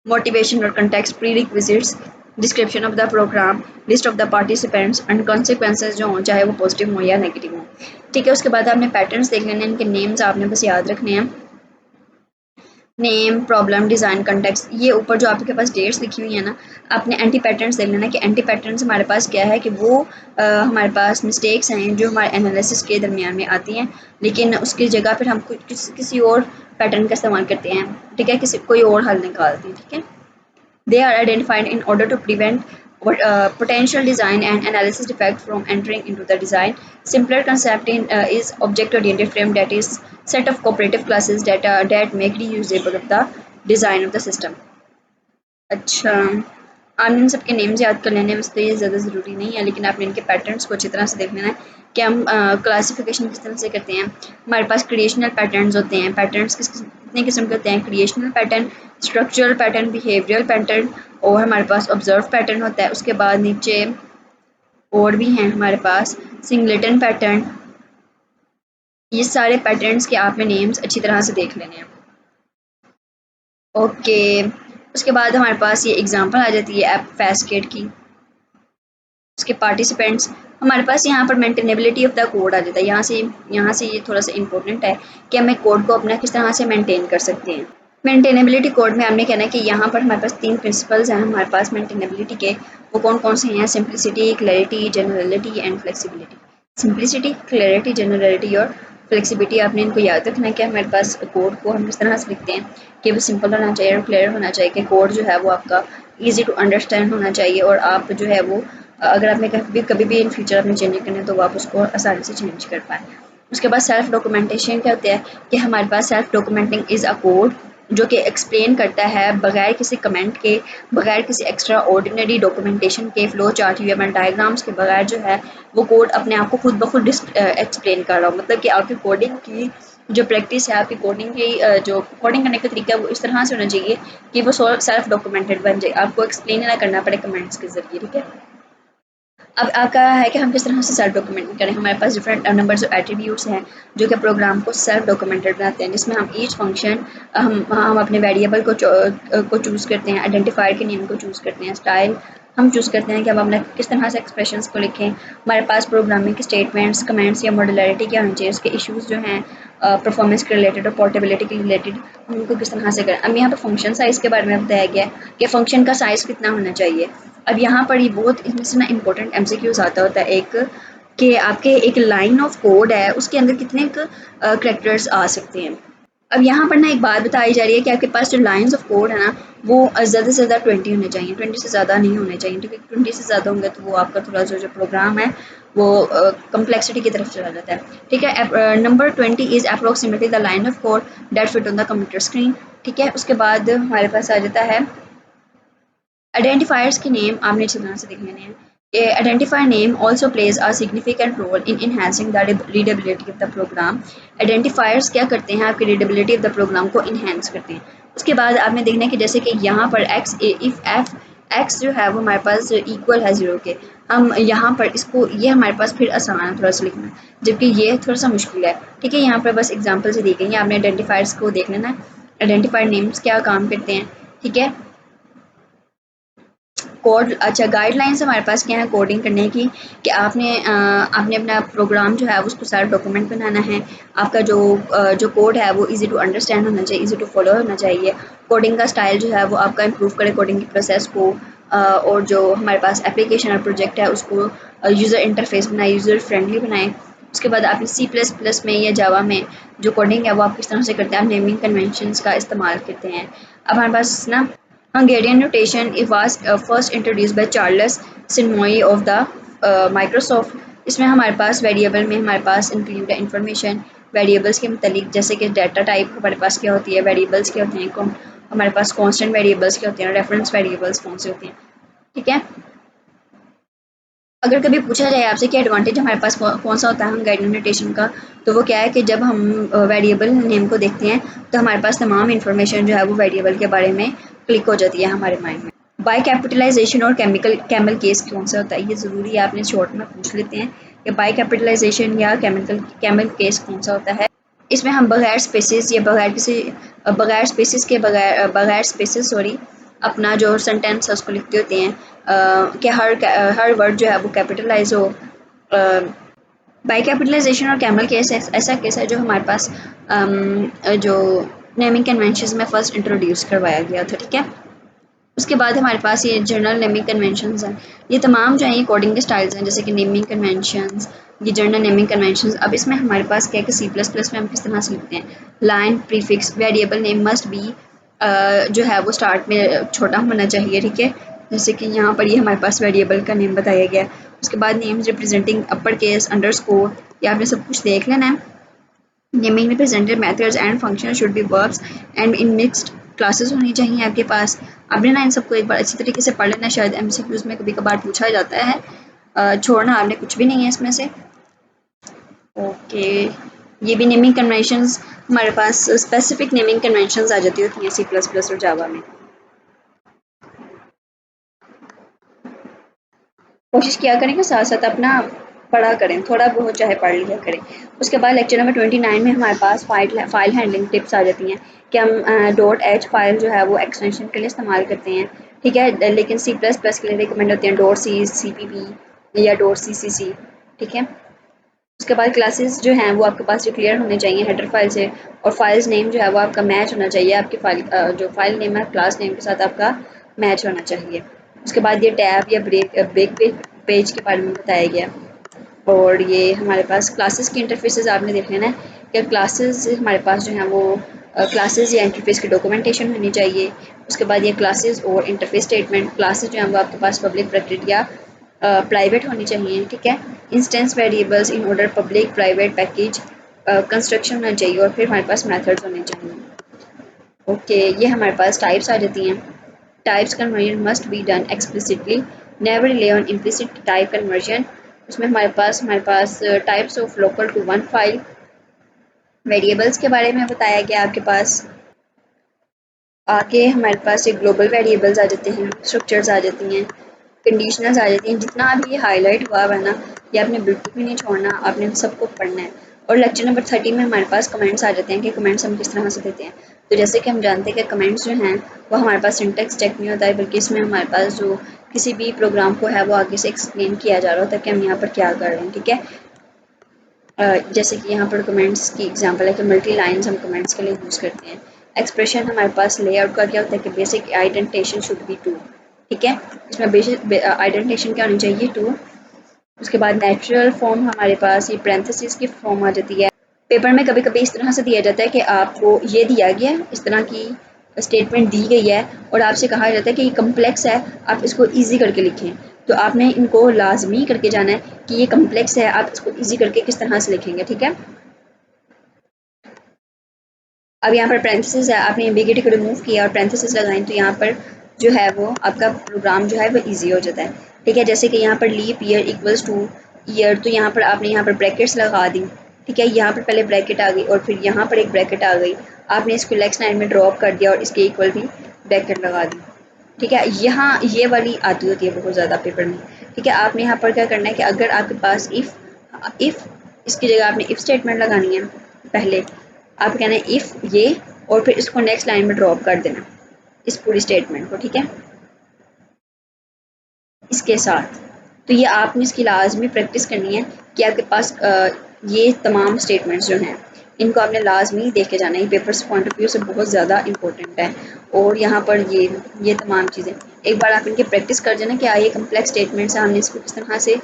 मोटिवेशन और context, prerequisites, description of the program, list of the participants and consequences जो हों चाहे वो पॉजिटिव हो या नेगेटिव हो। ठीक है, उसके बाद आपने पैटर्न्स देख लेने हैं, इनके नेम्स आपने बस याद रखने हैं। नेम, प्रॉब्लम, डिज़ाइन, कंटेक्स्ट, ये ऊपर जो आपके पास डेट्स लिखी हुई है ना, आपने एंटी पैटर्न्स देख लेना कि एंटी पैटर्न्स हमारे पास क्या है कि वो हमारे पास मिस्टेक्स हैं जो हमारे एनालिसिस के दरमियान में आती हैं, लेकिन उसकी जगह फिर हम किसी और पैटर्न का इस्तेमाल करते हैं। ठीक है, किसी कोई और हल निकालते हैं। ठीक है, they are identified in order to prevent potential design and analysis defect from entering into the design. Simpler concept is object-oriented frame, that is set of cooperative classes that make reusable of the design of the system. अच्छा, आपने इन सबके names याद कर लेने वास्ते ये ज़्यादा ज़रूरी नहीं है, लेकिन आपने इनके पैटर्न्स को अच्छी तरह से देख लेना है कि हम क्लासिफिकेशन किस तरह से करते हैं। हमारे पास क्रिएशनल पैटर्न्स होते हैं। पैटर्न्स कितने किस्म के होते हैं? Creational pattern, structural pattern, behavioural pattern और हमारे पास ऑब्जर्व पैटर्न होता है। उसके बाद नीचे और भी हैं हमारे पास सिंगलेटन पैटर्न। ये सारे पैटर्न्स के आपने नेम्स अच्छी तरह से देख लेने हैं। ओके, उसके बाद हमारे पास ये एग्जांपल आ जाती है ऐप फैसकेट की। उसके पार्टिसिपेंट्स, हमारे पास यहाँ पर मेंटेनेबिलिटी ऑफ द कोड आ जाता है। यहाँ से ये थोड़ा सा इंपॉर्टेंट है कि हमें कोड को अपना किस तरह से मेंटेन कर सकते हैं। मेंटेनेबिलिटी कोड में हमने कहना है कि यहाँ पर हमारे पास 3 प्रिंसिपल्स हैं हमारे पास मेंटेनेबिलिटी के। वो कौन कौन से हैं? Simplicity, clarity, generality and flexibility. Simplicity, clarity, generality और फ्लेक्सिबिलिटी, आपने इनको याद रखना है कि हमारे पास कोड को हम किस तरह से लिखते हैं कि वो सिंपल होना चाहिए और क्लियर होना चाहिए, कि कोड जो है वो आपका ईजी टू अंडरस्टैंड होना चाहिए और आप जो है वो अगर आपने कभी भी इन फ्यूचर अपने चेंज करना है तो आप उसको आसानी से चेंज कर पाएँ। उसके बाद सेल्फ डॉक्यूमेंटेशन क्या होता है कि हमारे पास self documenting is a code जो कि एक्सप्लेन करता है बगैर किसी कमेंट के, बगैर किसी एक्स्ट्रा ऑर्डिनरी डॉक्यूमेंटेशन के, फ्लो चार्ट, यूएमएल डायग्राम्स के बगैर जो है वो कोड अपने आप को खुद ब खुद एक्सप्लेन कर रहा हो। मतलब कि आपकी कोडिंग की जो प्रैक्टिस है, आपकी कोडिंग की जो कोडिंग करने का तरीका है वो इस तरह से होना चाहिए कि वो सेल्फ डॉक्यूमेंटेड बन जाए, आपको एक्सप्लेन ना करना पड़े कमेंट्स के ज़रिए। ठीक है, अब आपका है कि हम किस तरह से सेल्फ डॉक्यूमेंट करें। हमारे पास डिफरेंट नंबर्स ऑफ एट्रीब्यूट्स हैं जो कि प्रोग्राम को सेल्फ डॉक्यूमेंटेड बनाते हैं, जिसमें हम ईच फंक्शन हम अपने वेरिएबल को चूज़ करते हैं, आइडेंटिफायर के नेम को चूज़ करते हैं, स्टाइल हम चूज़ करते हैं कि हम अपना किस तरह से एक्सप्रेशंस को लिखें। हमारे पास प्रोग्रामिंग के स्टेटमेंट्स, कमेंट्स या मॉड्यूलरिटी क्या होनी चाहिए, उसके इश्यूज़ जो हैं परफॉर्मेंस के रिलेटेड और पोर्टेबिलिटी के रिलेटेड हम उनको किस तरह से करें। अब यहाँ पर फंक्शन साइज़ के बारे में बताया गया है कि फ़ंक्शन का साइज़ कितना होना चाहिए। अब यहाँ पर ये बहुत इसमें से ना इम्पोर्टेंट एमसीक्यूज़ आता होता है एक, कि आपके एक लाइन ऑफ कोड है उसके अंदर कितने करैक्टर्स आ सकते हैं। अब यहाँ पर ना एक बात बताई जा रही है कि आपके पास जो लाइंस ऑफ कोड है ना वो ज़्यादा से ज़्यादा 20 होने चाहिए, 20 से ज़्यादा नहीं होने चाहिए, क्योंकि 20 से ज़्यादा होंगे तो वो आपका थोड़ा जो प्रोग्राम है वो कम्प्लेक्सिटी की तरफ चला जाता है। ठीक है, number 20 is approximately the line of code that fit on the computer screen. ठीक है, उसके बाद हमारे पास आ जाता है आइडेंटिफायर्स के नेम, आपने अच्छी तरह से देख लेने हैं। Identifier name also plays a significant role in enhancing the readability of the program. Identifiers क्या करते हैं? आपकी readability of the program को enhance करते हैं। उसके बाद आपने देखना है कि जैसे कि यहाँ पर if f x जो है वो हमारे पास इक्वल है 0 के, हम यहाँ पर इसको ये हमारे पास फिर आसान है थोड़ा सा लिखना, जबकि ये थोड़ा सा मुश्किल है। ठीक है, यहाँ पर बस एग्जाम्पल से दी गई है, आपने आइडेंटिफायर्स को देख लेना है, आइडेंटिफायर नेम्स क्या काम करते हैं। ठीक है, कोड, अच्छा गाइडलाइंस हमारे पास क्या है कोडिंग करने की, कि आपने अपना प्रोग्राम जो है उसको सारा डॉक्यूमेंट बनाना है। आपका जो कोड है वो इजी टू अंडरस्टैंड होना चाहिए, इजी टू फॉलो होना चाहिए। कोडिंग का स्टाइल जो है वो आपका इंप्रूव करे कोडिंग की प्रोसेस को, और जो हमारे पास एप्लीकेशन और प्रोजेक्ट है उसको यूज़र इंटरफेस बनाए, यूज़र फ्रेंडली बनाए। उसके बाद आपने C++ में या जावा में जो कोडिंग है वो आप किस तरह से करते हैं, आप नेमिंग कन्वेंशंस का इस्तेमाल करते हैं। अब हमारे पास ना Hungarian notation it was first introduced by Charles Simonyi of the Microsoft। इसमें हमारे पास वेरिएबल में हमारे पास इंक्लूड है इंफॉर्मेशन वेरिएबल्स के मतलब, जैसे कि डाटा टाइप हमारे पास क्या होती है, वेरिएबल्स क्या होते हैं, हमारे पास कांस्टेंट वेरिएबल्स क्या होते हैं, रेफरेंस वेरिएबल्स कौन से होते हैं। ठीक है, अगर कभी पूछा जाए आपसे कि एडवांटेज हमारे पास कौन सा होता है हम गाइड नोटेशन का, तो वो क्या है कि जब हम वेरिएबल नेम को देखते हैं तो हमारे पास तमाम इन्फॉर्मेशन जो है वो वेरिएबल के बारे में क्लिक हो जाती है हमारे माइंड में। बाय कैपिटलाइजेशन और कैमल केस कौन सा होता है, ये ज़रूरी है, आपने शॉर्ट में पूछ लेते हैं कि बाय कैपिटलाइजेशन या कैमल केस कौन सा होता है। इसमें हम बगैर स्पेसिस या बगैर स्पेसिस के बगैर स्पेसिस सॉरी अपना जो सेंटेंस है उसको लिखते होते हैं कि हर वर्ड जो है वो कैपिटलाइज हो। बाई कैपिटलाइजेशन और कैमल केस ऐसा केस है जो हमारे पास जो नेमिंग कन्वेंशन में फ़र्स्ट इंट्रोड्यूस करवाया गया था, ठीक है। उसके बाद हमारे पास ये जर्नल नेमिंग कन्वेंशंस हैं। ये तमाम जो हैं ये कोडिंग के स्टाइल्स हैं, जैसे कि नेमिंग कन्वेंशंस, ये जर्नल नेमिंग कन्वेंशंस। अब इसमें हमारे पास क्या है कि सी प्लस प्लस में हम किस तरह से लिखते हैं, line prefix variable name must be जो है वो स्टार्ट में छोटा होना चाहिए, ठीक है। जैसे कि यहाँ पर ये हमारे पास वेरिएबल का नेम बताया गया है। उसके बाद names representing upper case underscore, ये आपने सब कुछ देख लेना है। Naming represented methods and function should be verbs and in mixed classes होनी चाहिए आपके पास। आपने ना इन सबको एक बार अच्छी तरीके से पढ़ लेना, शायद एमसीक्यूज में कभी कभार पूछा जाता है, छोड़ना आपने कुछ भी नहीं है इसमें से। ओके, ये भी नेमिंग कन्वेंशंस हमारे पास स्पेसिफिक नेमिंग कन्वेंशंस आ जाती होती हैं सी प्लस प्लस और जावा में। कोशिश किया करें कि साथ साथ अपना पढ़ा करें, थोड़ा बहुत चाहे पढ़ लिया करें। उसके बाद लेक्चर नंबर 29 में हमारे पास फाइल हैंडलिंग टिप्स आ जाती हैं कि हम डॉट एच फाइल जो है वो एक्सटेंशन के लिए इस्तेमाल करते हैं, ठीक है। लेकिन सी प्लस प्लस के लिए रिकमेंड होती हैं dot C C P P या डॉट सी सी सी, ठीक है। उसके बाद क्लासेस जो हैं वो आपके पास डिक्लेयर होने चाहिए हेडर फाइल से, और फाइल्स नेम जो है वो आपका मैच होना चाहिए, आपकी फाइल जो फाइल नेम है क्लास नेम के साथ आपका मैच होना चाहिए। उसके बाद ये टैब या ब्रेक पेज के बारे में बताया गया। और ये हमारे पास क्लासेस की इंटरफेसेस आपने देख लेना है कि क्लासेस हमारे पास जो हैं वो क्लासेस या इंटरफेस की डॉक्यूमेंटेशन होनी चाहिए। उसके बाद ये क्लासेस और इंटरफेस स्टेटमेंट, क्लासेस जो हैं वो आपके पास पब्लिक प्राइवेट या प्राइवेट होनी चाहिए, ठीक है। Instance variables in order public private package construction होना चाहिए, और फिर हमारे पास मेथड्स होने चाहिए। ओके, ये हमारे पास टाइप्स आ जाती हैं। Types conversion must be done explicitly, never rely on implicit type conversion. उसमें हमारे पास types of local to one file, variables के बारे में बताया गया आपके पास। आगे हमारे पास एक ग्लोबल वेरिएबल्स आ जाते हैं, स्ट्रक्चर्स आ जाती हैं, कंडीशनल्स आ जाती हैं। जितना अभी ये हाईलाइट हुआ है ना, ये आपने बिल्कुल भी नहीं छोड़ना, आपने सबको पढ़ना है। और लेक्चर नंबर 30 में हमारे पास कमेंट्स आ जाते हैं कि कमेंट्स हम किस तरह से देते हैं। तो जैसे कि हम जानते हैं कि कमेंट्स जो हैं वो हमारे पास सिंटेक्स चेक नहीं होता है, बल्कि इसमें हमारे पास जो किसी भी प्रोग्राम को है वो आगे से एक्सप्लेन किया जा रहा होता है कि हम यहाँ पर क्या कर रहे हैं, ठीक है। जैसे कि यहाँ पर कमेंट्स की एग्जांपल है कि मल्टी लाइंस हम कमेंट्स के लिए यूज़ करते हैं। एक्सप्रेशन हमारे पास लेआउट का क्या होता है कि बेसिक आइडेंटिटेशन शुड बी टू, ठीक है। इसमें बेसिक आइडेंटिटेशन क्या होनी चाहिए, टू। उसके बाद नेचुरल फॉर्म हमारे पास ये पैरेंथेसिस की फॉर्म आ जाती है। पेपर में कभी कभी इस तरह से दिया जाता है कि आपको ये दिया गया है, इस तरह की स्टेटमेंट दी गई है और आपसे कहा जाता है कि ये कम्प्लेक्स है, आप इसको ईजी करके लिखें। तो आपने इनको लाजमी करके जाना है कि ये कम्प्लेक्स है, आप इसको ईजी करके किस तरह से लिखेंगे, ठीक है। अब यहाँ पर पैरेंथेसिस है, आपने एम्बिग्यूटी को रिमूव किया और पैरेंथेसिस लगाएं तो यहाँ पर जो है वो आपका प्रोग्राम जो है वो ईजी हो जाता है, ठीक है। जैसे कि यहाँ पर leap year equals to year, तो यहाँ पर आपने यहाँ पर ब्रैकेट्स लगा दी, ठीक है। यहाँ पर पहले ब्रैकेट आ गई और फिर यहाँ पर एक ब्रैकेट आ गई, आपने इसको नेक्स्ट लाइन में ड्रॉप कर दिया और इसके इक्वल भी ब्रैकेट लगा दी, ठीक है। यहाँ ये वाली आती होती है बहुत ज़्यादा पेपर में, ठीक है। आपने यहाँ पर क्या करना है कि अगर आपके पास इफ़ इसकी जगह आपने इफ़ स्टेटमेंट लगानी है, पहले आप कहना है इफ़ ये, और फिर इसको नेक्स्ट लाइन में ड्रॉप कर देना इस पूरी स्टेटमेंट को, ठीक है, इसके साथ। तो ये आपने इसकी लाजमी प्रैक्टिस करनी है कि आपके पास ये तमाम स्टेटमेंट्स जो हैं इनको आपने लाजमी देख के जाना है, पेपर्स पॉइंट ऑफ व्यू से बहुत ज़्यादा इंपॉर्टेंट है। और यहाँ पर ये तमाम चीज़ें एक बार आप इनकी प्रैक्टिस कर जाना कि ये कम्प्लेक्स स्टेटमेंट्स हैं, हमने इसको किस तरह से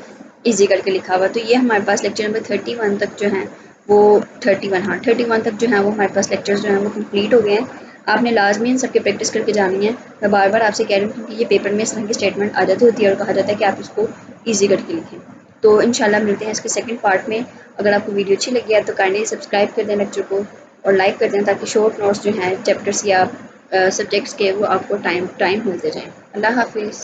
ईजी करके लिखा हुआ। तो ये हमारे पास लेक्चर नंबर 31 तक जो हैं वो 31 तक जो है वो हमारे पास लेक्चर्स जो हैं वो कंप्लीट हो गए हैं। आपने लाजमी इन सबकी प्रैक्टिस करके जानी है। मैं बार बार आपसे कह रही हूँ क्योंकि ये पेपर में इस तरह की स्टेटमेंट आ जाती होती है और कहा जाता है कि आप इसको ईजी करके लिखें। तो इंशाल्लाह मिलते हैं इसके सेकंड पार्ट में। अगर आपको वीडियो अच्छी लगी है तो काइंडली सब्सक्राइब कर दें लेक्चर को और लाइक कर दें, ताकि शॉर्ट नोट्स जो हैं चैप्टर्स या सब्जेक्ट्स के वो आपको टाइम मिलते जाएँ। अल्लाह हाफिज़।